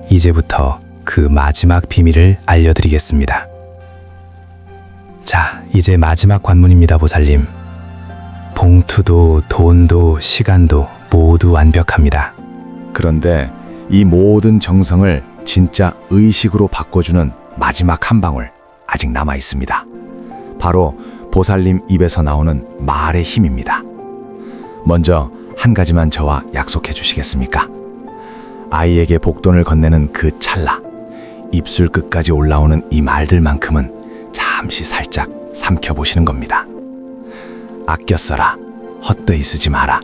이제부터 그 마지막 비밀을 알려드리겠습니다. 자, 이제 마지막 관문입니다, 보살님. 봉투도 돈도 시간도 모두 완벽합니다. 그런데 이 모든 정성을 진짜 의식으로 바꿔주는 마지막 한 방울 아직 남아 있습니다. 바로 보살님 입에서 나오는 말의 힘입니다. 먼저 한 가지만 저와 약속해 주시겠습니까? 아이에게 복돈을 건네는 그 찰나, 입술 끝까지 올라오는 이 말들만큼은 잠시 살짝 삼켜보시는 겁니다. 아껴 써라, 헛되이 쓰지 마라.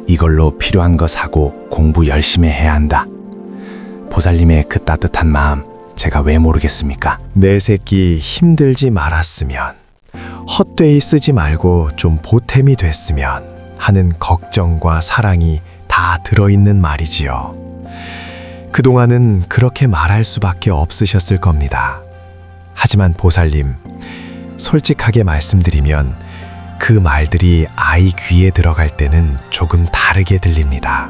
이걸로 필요한 거 사고 공부 열심히 해야 한다. 보살님의 그 따뜻한 마음 제가 왜 모르겠습니까? 내 새끼 힘들지 말았으면, 헛되이 쓰지 말고 좀 보탬이 됐으면 하는 걱정과 사랑이 다 들어있는 말이지요. 그동안은 그렇게 말할 수밖에 없으셨을 겁니다. 하지만 보살님, 솔직하게 말씀드리면 그 말들이 아이 귀에 들어갈 때는 조금 다르게 들립니다.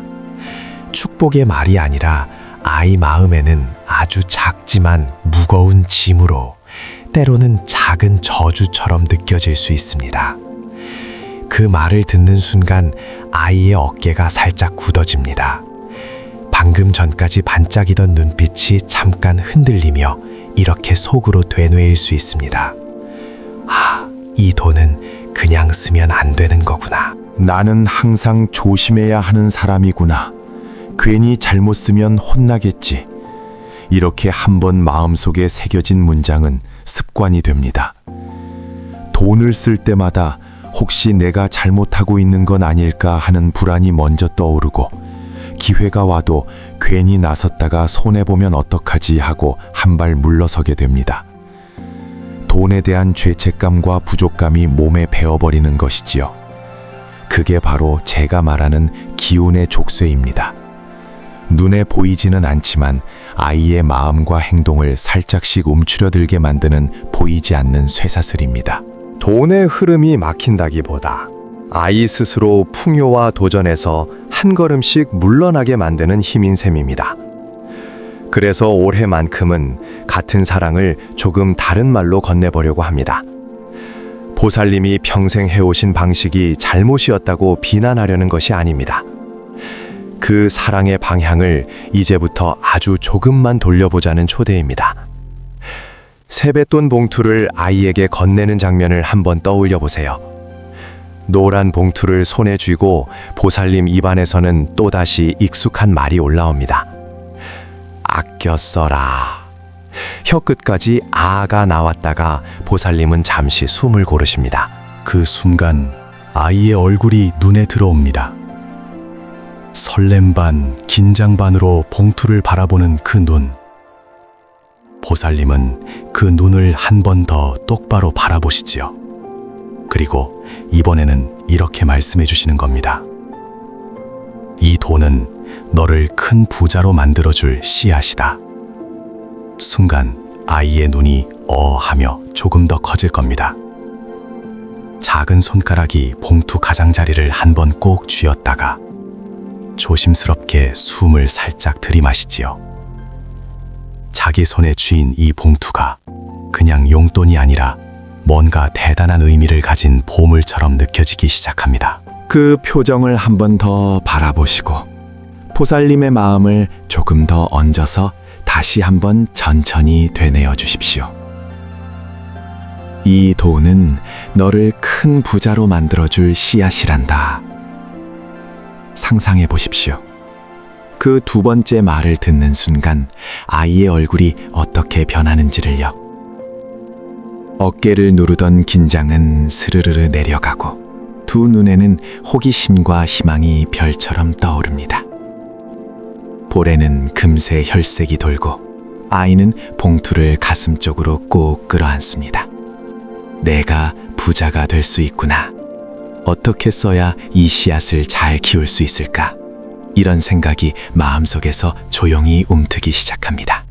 축복의 말이 아니라 아이 마음에는 아주 작지만 무거운 짐으로, 때로는 작은 저주처럼 느껴질 수 있습니다. 그 말을 듣는 순간 아이의 어깨가 살짝 굳어집니다. 방금 전까지 반짝이던 눈빛이 잠깐 흔들리며 이렇게 속으로 되뇌일 수 있습니다. 아, 이 돈은 그냥 쓰면 안 되는 거구나. 나는 항상 조심해야 하는 사람이구나. 괜히 잘못 쓰면 혼나겠지. 이렇게 한번 마음속에 새겨진 문장은 습관이 됩니다. 돈을 쓸 때마다 혹시 내가 잘못하고 있는 건 아닐까 하는 불안이 먼저 떠오르고, 기회가 와도 괜히 나섰다가 손해보면 어떡하지 하고 한 발 물러서게 됩니다. 돈에 대한 죄책감과 부족감이 몸에 배어버리는 것이지요. 그게 바로 제가 말하는 기운의 족쇄입니다. 눈에 보이지는 않지만 아이의 마음과 행동을 살짝씩 움츠려들게 만드는 보이지 않는 쇠사슬입니다. 돈의 흐름이 막힌다기보다 아이 스스로 풍요와 도전에서 한 걸음씩 물러나게 만드는 힘인 셈입니다. 그래서 올해만큼은 같은 사랑을 조금 다른 말로 건네보려고 합니다. 보살님이 평생 해오신 방식이 잘못이었다고 비난하려는 것이 아닙니다. 그 사랑의 방향을 이제부터 아주 조금만 돌려보자는 초대입니다. 세뱃돈 봉투를 아이에게 건네는 장면을 한번 떠올려 보세요. 노란 봉투를 손에 쥐고 보살님 입안에서는 또다시 익숙한 말이 올라옵니다. 아껴 써라. 혀 끝까지 아가 나왔다가 보살님은 잠시 숨을 고르십니다. 그 순간 아이의 얼굴이 눈에 들어옵니다. 설렘 반, 긴장 반으로 봉투를 바라보는 그 눈. 보살님은 그 눈을 한 번 더 똑바로 바라보시지요. 그리고 이번에는 이렇게 말씀해 주시는 겁니다. 이 돈은 너를 큰 부자로 만들어줄 씨앗이다. 순간 아이의 눈이 하며 조금 더 커질 겁니다. 작은 손가락이 봉투 가장자리를 한 번 꼭 쥐었다가 조심스럽게 숨을 살짝 들이마시지요. 자기 손에 쥐인 이 봉투가 그냥 용돈이 아니라 뭔가 대단한 의미를 가진 보물처럼 느껴지기 시작합니다. 그 표정을 한 번 더 바라보시고 보살님의 마음을 조금 더 얹어서 다시 한번 천천히 되뇌어 주십시오. 이 돈은 너를 큰 부자로 만들어줄 씨앗이란다. 상상해 보십시오. 그 두 번째 말을 듣는 순간 아이의 얼굴이 어떻게 변하는지를요. 어깨를 누르던 긴장은 스르르르 내려가고 두 눈에는 호기심과 희망이 별처럼 떠오릅니다. 볼에는 금세 혈색이 돌고 아이는 봉투를 가슴 쪽으로 꼭 끌어안습니다. 내가 부자가 될 수 있구나. 어떻게 써야 이 씨앗을 잘 키울 수 있을까? 이런 생각이 마음속에서 조용히 움트기 시작합니다.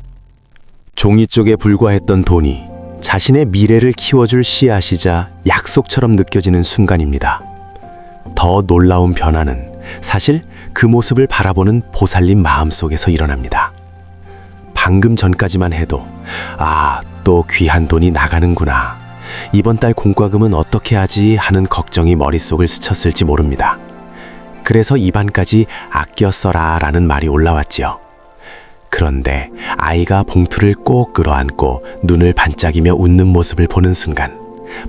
종이 쪽에 불과했던 돈이 자신의 미래를 키워줄 씨앗이자 약속처럼 느껴지는 순간입니다. 더 놀라운 변화는 사실 그 모습을 바라보는 보살님 마음속에서 일어납니다. 방금 전까지만 해도 또 귀한 돈이 나가는구나. 이번 달 공과금은 어떻게 하지 하는 걱정이 머릿속을 스쳤을지 모릅니다. 그래서 입안까지 아껴 써라 라는 말이 올라왔지요. 그런데 아이가 봉투를 꼭 끌어안고 눈을 반짝이며 웃는 모습을 보는 순간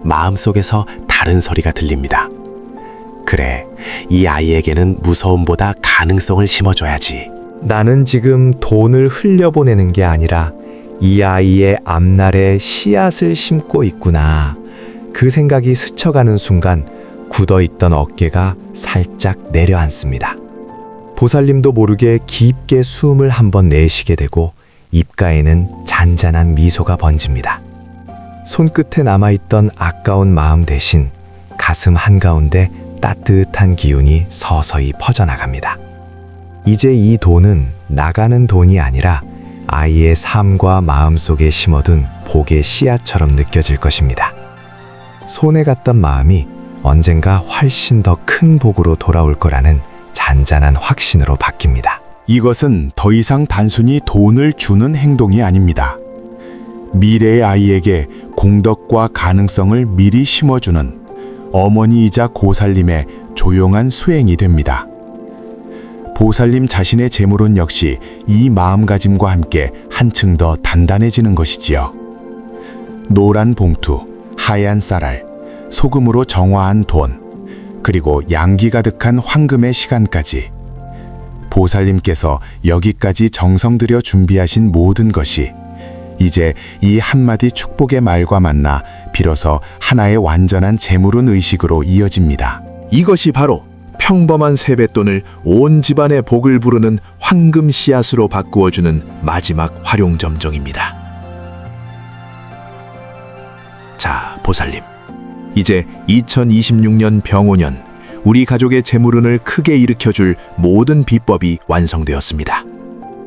마음속에서 다른 소리가 들립니다. 그래, 이 아이에게는 무서움보다 가능성을 심어줘야지. 나는 지금 돈을 흘려보내는 게 아니라 이 아이의 앞날에 씨앗을 심고 있구나. 그 생각이 스쳐가는 순간 굳어있던 어깨가 살짝 내려앉습니다. 보살님도 모르게 깊게 숨을 한번 내쉬게 되고 입가에는 잔잔한 미소가 번집니다. 손끝에 남아있던 아까운 마음 대신 가슴 한가운데 따뜻한 기운이 서서히 퍼져나갑니다. 이제 이 돈은 나가는 돈이 아니라 아이의 삶과 마음속에 심어둔 복의 씨앗처럼 느껴질 것입니다. 손에 갔던 마음이 언젠가 훨씬 더 큰 복으로 돌아올 거라는 잔잔한 확신으로 바뀝니다. 이것은 더 이상 단순히 돈을 주는 행동이 아닙니다. 미래의 아이에게 공덕과 가능성을 미리 심어주는 어머니이자 고살님의 조용한 수행이 됩니다. 보살님 자신의 재물은 역시 이 마음가짐과 함께 한층 더 단단해지는 것이지요. 노란 봉투, 하얀 쌀알, 소금으로 정화한 돈, 그리고 양기 가득한 황금의 시간까지 보살님께서 여기까지 정성 들여 준비하신 모든 것이 이제 이 한마디 축복의 말과 만나 비로소 하나의 완전한 재물운 의식으로 이어집니다. 이것이 바로 평범한 세뱃돈을 온 집안의 복을 부르는 황금 씨앗으로 바꾸어주는 마지막 활용점정입니다. 자, 보살님. 이제 2026년 병오년 우리 가족의 재물운을 크게 일으켜줄 모든 비법이 완성되었습니다.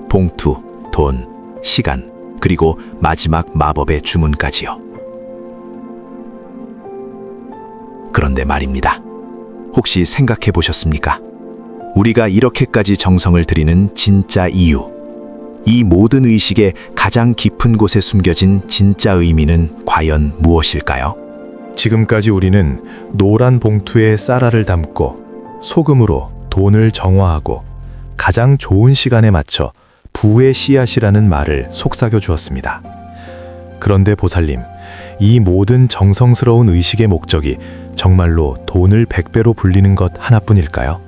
봉투, 돈, 시간, 그리고 마지막 마법의 주문까지요. 그런데 말입니다. 혹시 생각해 보셨습니까? 우리가 이렇게까지 정성을 들이는 진짜 이유, 이 모든 의식의 가장 깊은 곳에 숨겨진 진짜 의미는 과연 무엇일까요? 지금까지 우리는 노란 봉투에 쌀알을 담고 소금으로 돈을 정화하고 가장 좋은 시간에 맞춰 부의 씨앗이라는 말을 속삭여 주었습니다. 그런데 보살님, 이 모든 정성스러운 의식의 목적이 정말로 돈을 100배로 불리는 것 하나뿐일까요?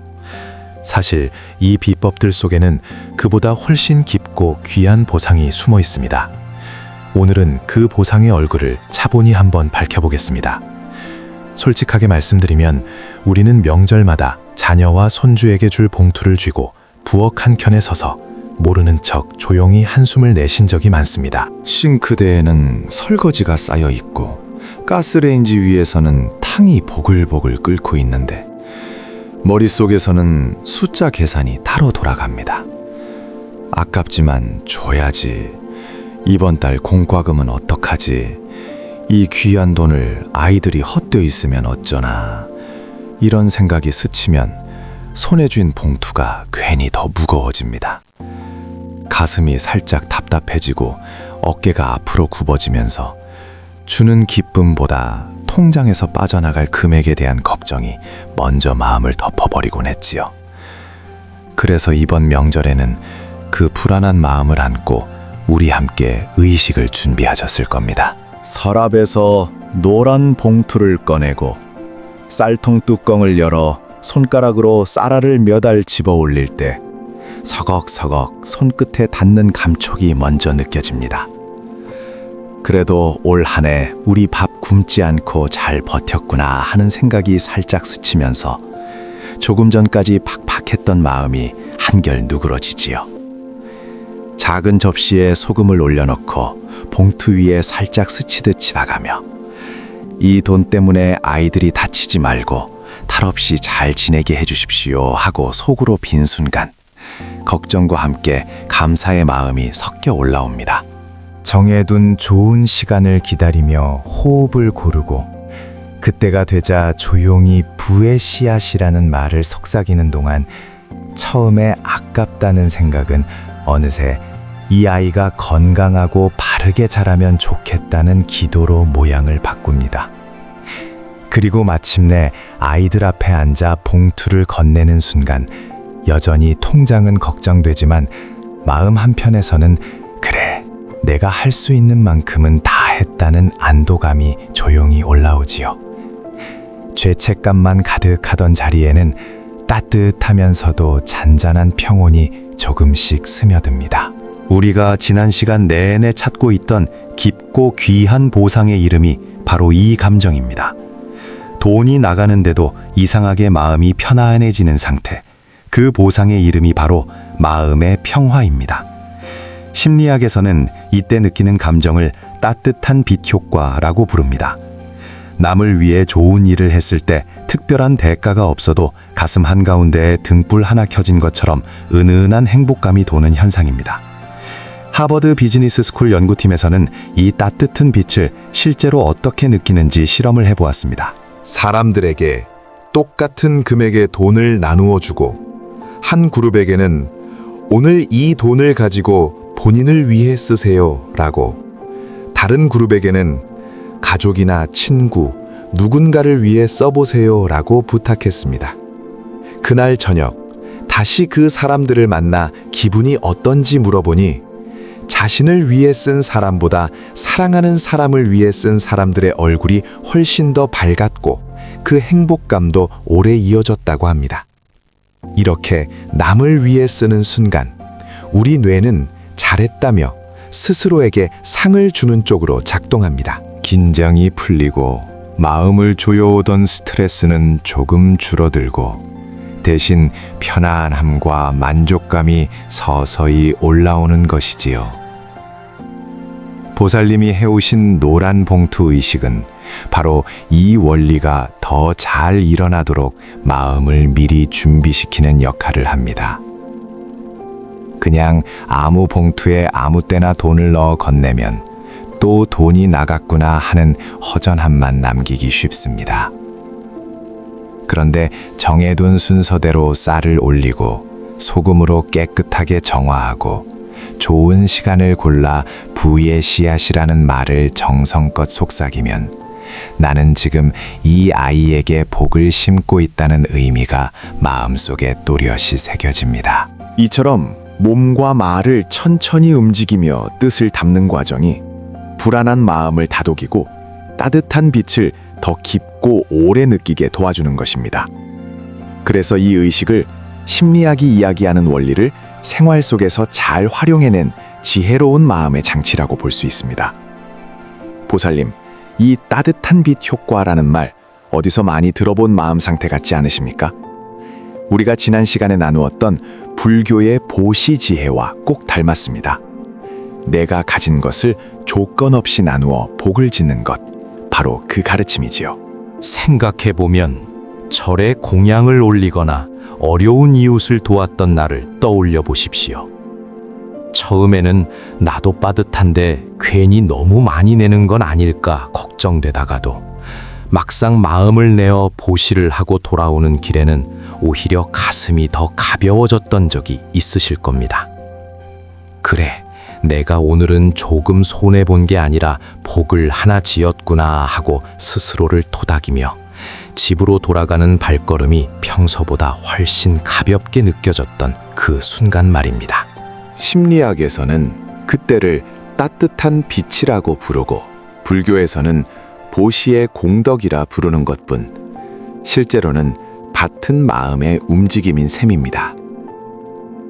사실 이 비법들 속에는 그보다 훨씬 깊고 귀한 보상이 숨어 있습니다. 오늘은 그 보상의 얼굴을 차분히 한번 밝혀보겠습니다. 솔직하게 말씀드리면 우리는 명절마다 자녀와 손주에게 줄 봉투를 쥐고 부엌 한켠에 서서 모르는 척 조용히 한숨을 내신 적이 많습니다. 싱크대에는 설거지가 쌓여 있고 가스레인지 위에서는 탕이 보글보글 끓고 있는데 머릿속에서는 숫자 계산이 따로 돌아갑니다. 아깝지만 줘야지. 이번 달 공과금은 어떡하지? 이 귀한 돈을 아이들이 헛되어 있으면 어쩌나. 이런 생각이 스치면 손에 쥔 봉투가 괜히 더 무거워집니다. 가슴이 살짝 답답해지고 어깨가 앞으로 굽어지면서 주는 기쁨보다 통장에서 빠져나갈 금액에 대한 걱정이 먼저 마음을 덮어버리곤 했지요. 그래서 이번 명절에는 그 불안한 마음을 안고 우리 함께 의식을 준비하셨을 겁니다. 서랍에서 노란 봉투를 꺼내고 쌀통 뚜껑을 열어 손가락으로 쌀알을 몇 알 집어 올릴 때 서걱서걱 손끝에 닿는 감촉이 먼저 느껴집니다. 그래도 올 한 해 우리 밥 굶지 않고 잘 버텼구나 하는 생각이 살짝 스치면서 조금 전까지 팍팍했던 마음이 한결 누그러지지요. 작은 접시에 소금을 올려놓고 봉투 위에 살짝 스치듯 지나가며 이 돈 때문에 아이들이 다치지 말고 탈 없이 잘 지내게 해주십시오 하고 속으로 빈 순간 걱정과 함께 감사의 마음이 섞여 올라옵니다. 정해둔 좋은 시간을 기다리며 호흡을 고르고 그때가 되자 조용히 부의 씨앗이라는 말을 속삭이는 동안 처음에 아깝다는 생각은 어느새 이 아이가 건강하고 바르게 자라면 좋겠다는 기도로 모양을 바꿉니다. 그리고 마침내 아이들 앞에 앉아 봉투를 건네는 순간 여전히 통장은 걱정되지만 마음 한편에서는 그래, 내가 할 수 있는 만큼은 다 했다는 안도감이 조용히 올라오지요. 죄책감만 가득하던 자리에는 따뜻하면서도 잔잔한 평온이 조금씩 스며듭니다. 우리가 지난 시간 내내 찾고 있던 깊고 귀한 보상의 이름이 바로 이 감정입니다. 돈이 나가는데도 이상하게 마음이 편안해지는 상태. 그 보상의 이름이 바로 마음의 평화입니다. 심리학에서는 이때 느끼는 감정을 따뜻한 빛 효과라고 부릅니다. 남을 위해 좋은 일을 했을 때 특별한 대가가 없어도 가슴 한가운데에 등불 하나 켜진 것처럼 은은한 행복감이 도는 현상입니다. 하버드 비즈니스 스쿨 연구팀에서는 이 따뜻한 빛을 실제로 어떻게 느끼는지 실험을 해보았습니다. 사람들에게 똑같은 금액의 돈을 나누어 주고 한 그룹에게는 오늘 이 돈을 가지고 본인을 위해 쓰세요 라고, 다른 그룹에게는 가족이나 친구, 누군가를 위해 써보세요 라고 부탁했습니다. 그날 저녁 다시 그 사람들을 만나 기분이 어떤지 물어보니 자신을 위해 쓴 사람보다 사랑하는 사람을 위해 쓴 사람들의 얼굴이 훨씬 더 밝았고 그 행복감도 오래 이어졌다고 합니다. 이렇게 남을 위해 쓰는 순간 우리 뇌는 잘했다며 스스로에게 상을 주는 쪽으로 작동합니다. 긴장이 풀리고 마음을 조여오던 스트레스는 조금 줄어들고 대신 편안함과 만족감이 서서히 올라오는 것이지요. 보살님이 해오신 노란 봉투 의식은 바로 이 원리가 더 잘 일어나도록 마음을 미리 준비시키는 역할을 합니다. 그냥 아무 봉투에 아무 때나 돈을 넣어 건네면 또 돈이 나갔구나 하는 허전함만 남기기 쉽습니다. 그런데 정해둔 순서대로 쌀을 올리고 소금으로 깨끗하게 정화하고 좋은 시간을 골라 부의 씨앗이라는 말을 정성껏 속삭이면 나는 지금 이 아이에게 복을 심고 있다는 의미가 마음속에 또렷이 새겨집니다. 이처럼 몸과 말을 천천히 움직이며 뜻을 담는 과정이 불안한 마음을 다독이고 따뜻한 빛을 더 깊고 오래 느끼게 도와주는 것입니다. 그래서 이 의식을 심리학이 이야기하는 원리를 생활 속에서 잘 활용해낸 지혜로운 마음의 장치라고 볼 수 있습니다. 보살님, 이 따뜻한 빛 효과라는 말 어디서 많이 들어본 마음 상태 같지 않으십니까? 우리가 지난 시간에 나누었던 불교의 보시 지혜와 꼭 닮았습니다. 내가 가진 것을 조건 없이 나누어 복을 짓는 것, 바로 그 가르침이지요. 생각해보면 절에 공양을 올리거나 어려운 이웃을 도왔던 나를 떠올려 보십시오. 처음에는 나도 빠듯한데 괜히 너무 많이 내는 건 아닐까 걱정되다가도 막상 마음을 내어 보시를 하고 돌아오는 길에는 오히려 가슴이 더 가벼워졌던 적이 있으실 겁니다. 그래, 내가 오늘은 조금 손해본 게 아니라 복을 하나 지었구나 하고 스스로를 토닥이며 집으로 돌아가는 발걸음이 평소보다 훨씬 가볍게 느껴졌던 그 순간 말입니다. 심리학에서는 그때를 따뜻한 빛이라고 부르고 불교에서는 보시의 공덕이라 부르는 것뿐 실제로는 같은 마음의 움직임인 셈입니다.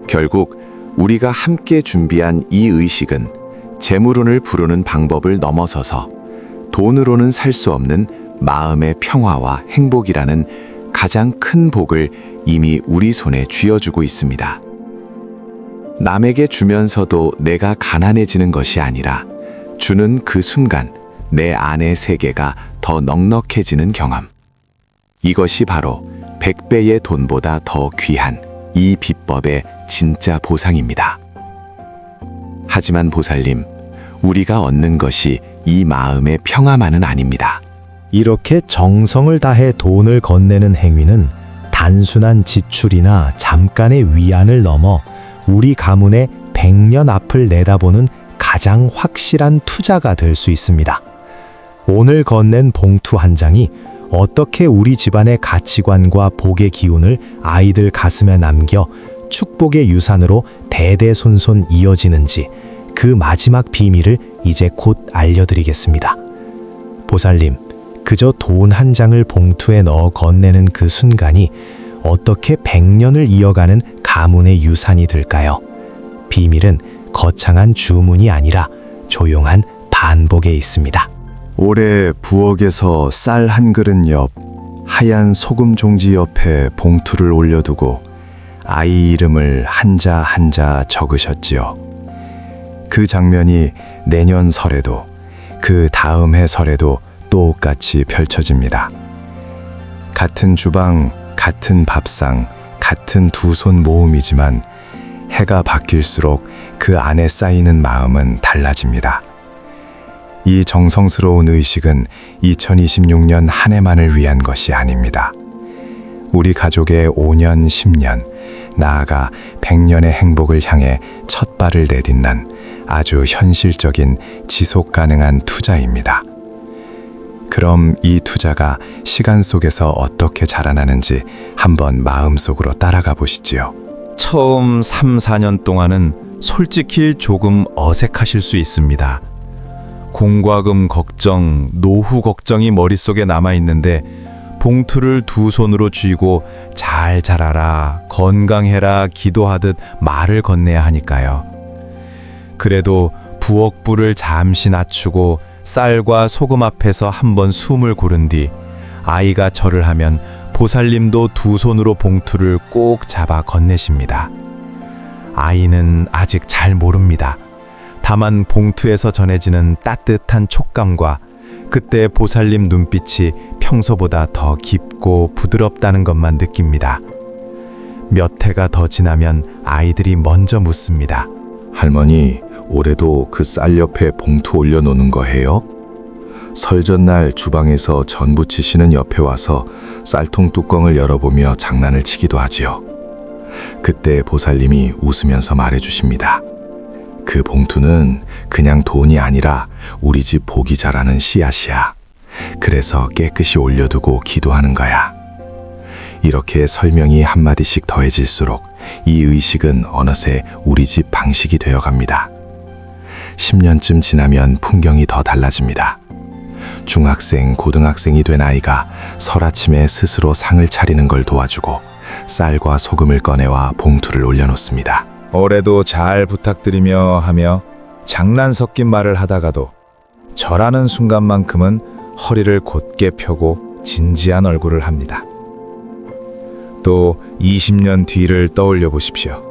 결국 우리가 함께 준비한 이 의식은 재물운을 부르는 방법을 넘어서서 돈으로는 살 수 없는 마음의 평화와 행복이라는 가장 큰 복을 이미 우리 손에 쥐어주고 있습니다. 남에게 주면서도 내가 가난해지는 것이 아니라 주는 그 순간 내 안의 세계가 더 넉넉해지는 경험. 이것이 바로 100배의 돈보다 더 귀한 이 비법의 진짜 보상입니다. 하지만 보살님, 우리가 얻는 것이 이 마음의 평화만은 아닙니다. 이렇게 정성을 다해 돈을 건네는 행위는 단순한 지출이나 잠깐의 위안을 넘어 우리 가문의 100년 앞을 내다보는 가장 확실한 투자가 될 수 있습니다. 오늘 건넨 봉투 한 장이 어떻게 우리 집안의 가치관과 복의 기운을 아이들 가슴에 남겨 축복의 유산으로 대대손손 이어지는지 그 마지막 비밀을 이제 곧 알려드리겠습니다. 보살님, 그저 돈 한 장을 봉투에 넣어 건네는 그 순간이 어떻게 100년을 이어가는 가문의 유산이 될까요? 비밀은 거창한 주문이 아니라 조용한 반복에 있습니다. 올해 부엌에서 쌀 한 그릇 옆 하얀 소금 종지 옆에 봉투를 올려두고 아이 이름을 한자 한자 적으셨지요. 그 장면이 내년 설에도 그 다음 해 설에도 똑같이 펼쳐집니다. 같은 주방, 같은 밥상, 같은 두 손 모음이지만 해가 바뀔수록 그 안에 쌓이는 마음은 달라집니다. 이 정성스러운 의식은 2026년 한 해만을 위한 것이 아닙니다. 우리 가족의 5년, 10년, 나아가 100년의 행복을 향해 첫 발을 내딛는 아주 현실적인 지속 가능한 투자입니다. 그럼 이 투자가 시간 속에서 어떻게 자라나는지 한번 마음속으로 따라가 보시지요. 처음 3, 4년 동안은 솔직히 조금 어색하실 수 있습니다. 공과금 걱정, 노후 걱정이 머릿속에 남아있는데 봉투를 두 손으로 쥐고 잘 자라라, 건강해라 기도하듯 말을 건네야 하니까요. 그래도 부엌불을 잠시 낮추고 쌀과 소금 앞에서 한번 숨을 고른 뒤 아이가 절을 하면 보살님도 두 손으로 봉투를 꼭 잡아 건네십니다. 아이는 아직 잘 모릅니다. 다만 봉투에서 전해지는 따뜻한 촉감과 그때 보살님 눈빛이 평소보다 더 깊고 부드럽다는 것만 느낍니다. 몇 해가 더 지나면 아이들이 먼저 묻습니다. 할머니, 올해도 그 쌀 옆에 봉투 올려놓는 거예요? 설 전날 주방에서 전 부치시는 옆에 와서 쌀통 뚜껑을 열어보며 장난을 치기도 하지요. 그때 보살님이 웃으면서 말해주십니다. 그 봉투는 그냥 돈이 아니라 우리 집 복이 자라는 씨앗이야. 그래서 깨끗이 올려두고 기도하는 거야. 이렇게 설명이 한마디씩 더해질수록 이 의식은 어느새 우리 집 방식이 되어갑니다. 10년쯤 지나면 풍경이 더 달라집니다. 중학생, 고등학생이 된 아이가 설 아침에 스스로 상을 차리는 걸 도와주고 쌀과 소금을 꺼내와 봉투를 올려놓습니다. 올해도 잘 부탁드리며 하며 장난 섞인 말을 하다가도 절하는 순간만큼은 허리를 곧게 펴고 진지한 얼굴을 합니다. 또 20년 뒤를 떠올려 보십시오.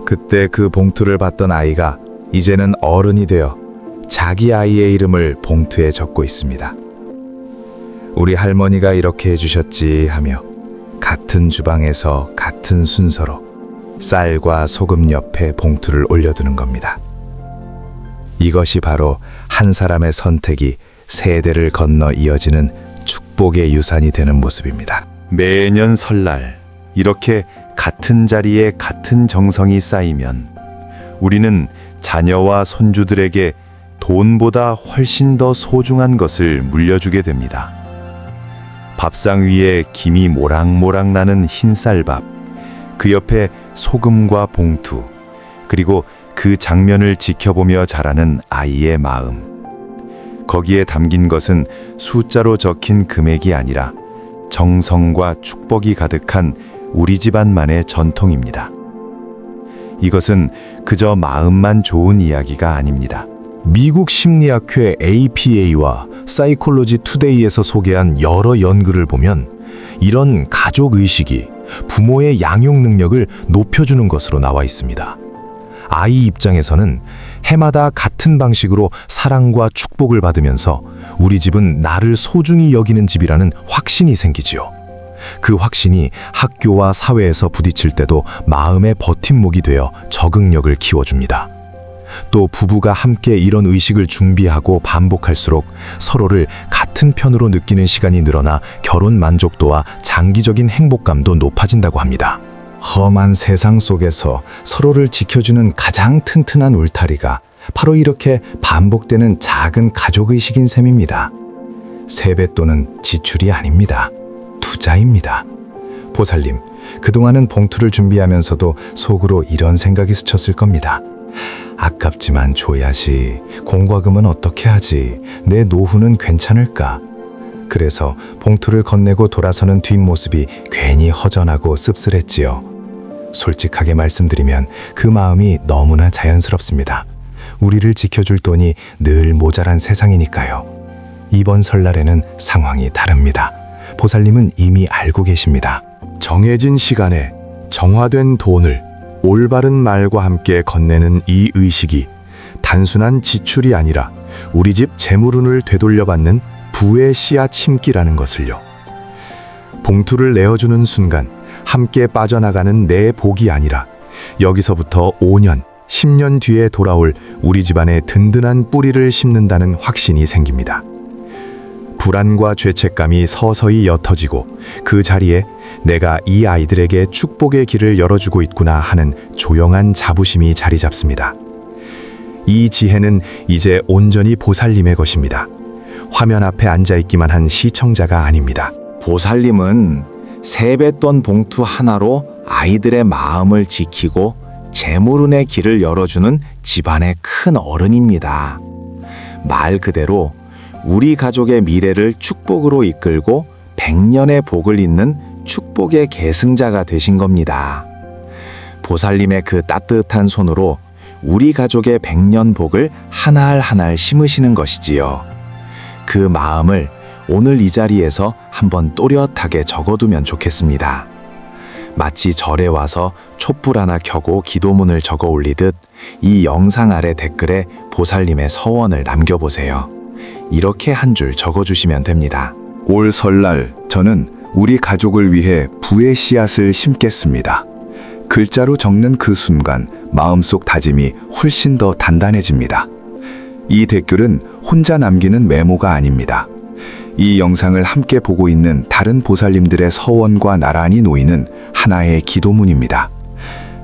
그때 그 봉투를 받던 아이가 이제는 어른이 되어 자기 아이의 이름을 봉투에 적고 있습니다. 우리 할머니가 이렇게 해주셨지 하며 같은 주방에서 같은 순서로 쌀과 소금 옆에 봉투를 올려두는 겁니다. 이것이 바로 한 사람의 선택이 세대를 건너 이어지는 축복의 유산이 되는 모습입니다. 매년 설날 이렇게 같은 자리에 같은 정성이 쌓이면 우리는 자녀와 손주들에게 돈보다 훨씬 더 소중한 것을 물려주게 됩니다. 밥상 위에 김이 모락모락 나는 흰쌀밥, 그 옆에 소금과 봉투, 그리고 그 장면을 지켜보며 자라는 아이의 마음. 거기에 담긴 것은 숫자로 적힌 금액이 아니라 정성과 축복이 가득한 우리 집안만의 전통입니다. 이것은 그저 마음만 좋은 이야기가 아닙니다. 미국 심리학회 APA와 사이콜로지 투데이에서 소개한 여러 연구를 보면 이런 가족 의식이 부모의 양육 능력을 높여주는 것으로 나와 있습니다. 아이 입장에서는 해마다 같은 방식으로 사랑과 축복을 받으면서 우리 집은 나를 소중히 여기는 집이라는 확신이 생기지요. 그 확신이 학교와 사회에서 부딪힐 때도 마음의 버팀목이 되어 적응력을 키워줍니다. 또 부부가 함께 이런 의식을 준비하고 반복할수록 서로를 같은 편으로 느끼는 시간이 늘어나 결혼 만족도와 장기적인 행복감도 높아진다고 합니다. 험한 세상 속에서 서로를 지켜주는 가장 튼튼한 울타리가 바로 이렇게 반복되는 작은 가족의식인 셈입니다. 세뱃돈은 지출이 아닙니다. 투자입니다. 보살님, 그동안은 봉투를 준비하면서도 속으로 이런 생각이 스쳤을 겁니다. 아깝지만 줘야지. 공과금은 어떻게 하지? 내 노후는 괜찮을까? 그래서 봉투를 건네고 돌아서는 뒷모습이 괜히 허전하고 씁쓸했지요. 솔직하게 말씀드리면 그 마음이 너무나 자연스럽습니다. 우리를 지켜줄 돈이 늘 모자란 세상이니까요. 이번 설날에는 상황이 다릅니다. 보살님은 이미 알고 계십니다. 정해진 시간에 정화된 돈을 올바른 말과 함께 건네는 이 의식이 단순한 지출이 아니라 우리 집 재물운을 되돌려받는 부의 씨앗 심기라는 것을요. 봉투를 내어주는 순간 함께 빠져나가는 내 복이 아니라 여기서부터 5년, 10년 뒤에 돌아올 우리 집안의 든든한 뿌리를 심는다는 확신이 생깁니다. 불안과 죄책감이 서서히 옅어지고 그 자리에 내가 이 아이들에게 축복의 길을 열어주고 있구나 하는 조용한 자부심이 자리 잡습니다. 이 지혜는 이제 온전히 보살님의 것입니다. 화면 앞에 앉아있기만 한 시청자가 아닙니다. 보살님은 세뱃돈 봉투 하나로 아이들의 마음을 지키고 재물운의 길을 열어주는 집안의 큰 어른입니다. 말 그대로 우리 가족의 미래를 축복으로 이끌고 100년의 복을 잇는 축복의 계승자가 되신 겁니다. 보살님의 그 따뜻한 손으로 우리 가족의 100년 복을 하나알 하나알 심으시는 것이지요. 그 마음을 오늘 이 자리에서 한번 또렷하게 적어두면 좋겠습니다. 마치 절에 와서 촛불 하나 켜고 기도문을 적어 올리듯 이 영상 아래 댓글에 보살님의 서원을 남겨보세요. 이렇게 한 줄 적어주시면 됩니다. 올 설날 저는 우리 가족을 위해 부의 씨앗을 심겠습니다. 글자로 적는 그 순간 마음속 다짐이 훨씬 더 단단해집니다. 이 댓글은 혼자 남기는 메모가 아닙니다. 이 영상을 함께 보고 있는 다른 보살님들의 서원과 나란히 놓이는 하나의 기도문입니다.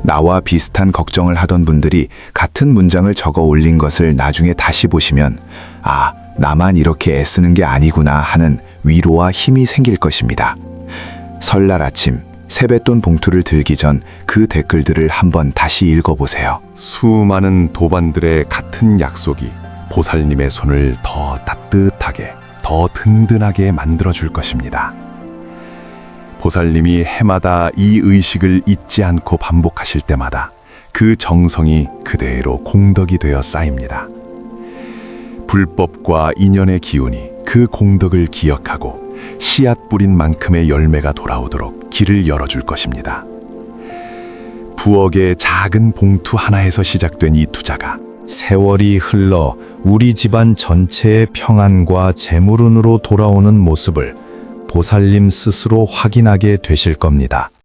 나와 비슷한 걱정을 하던 분들이 같은 문장을 적어 올린 것을 나중에 다시 보시면 아, 나만 이렇게 애쓰는 게 아니구나 하는 위로와 힘이 생길 것입니다. 설날 아침 세뱃돈 봉투를 들기 전 그 댓글들을 한번 다시 읽어보세요. 수많은 도반들의 같은 약속이 보살님의 손을 더 따뜻하게, 더 든든하게 만들어줄 것입니다. 보살님이 해마다 이 의식을 잊지 않고 반복하실 때마다 그 정성이 그대로 공덕이 되어 쌓입니다. 불법과 인연의 기운이 그 공덕을 기억하고 씨앗 뿌린 만큼의 열매가 돌아오도록 길을 열어줄 것입니다. 부엌의 작은 봉투 하나에서 시작된 이 투자가 세월이 흘러 우리 집안 전체의 평안과 재물운으로 돌아오는 모습을 보살님 스스로 확인하게 되실 겁니다.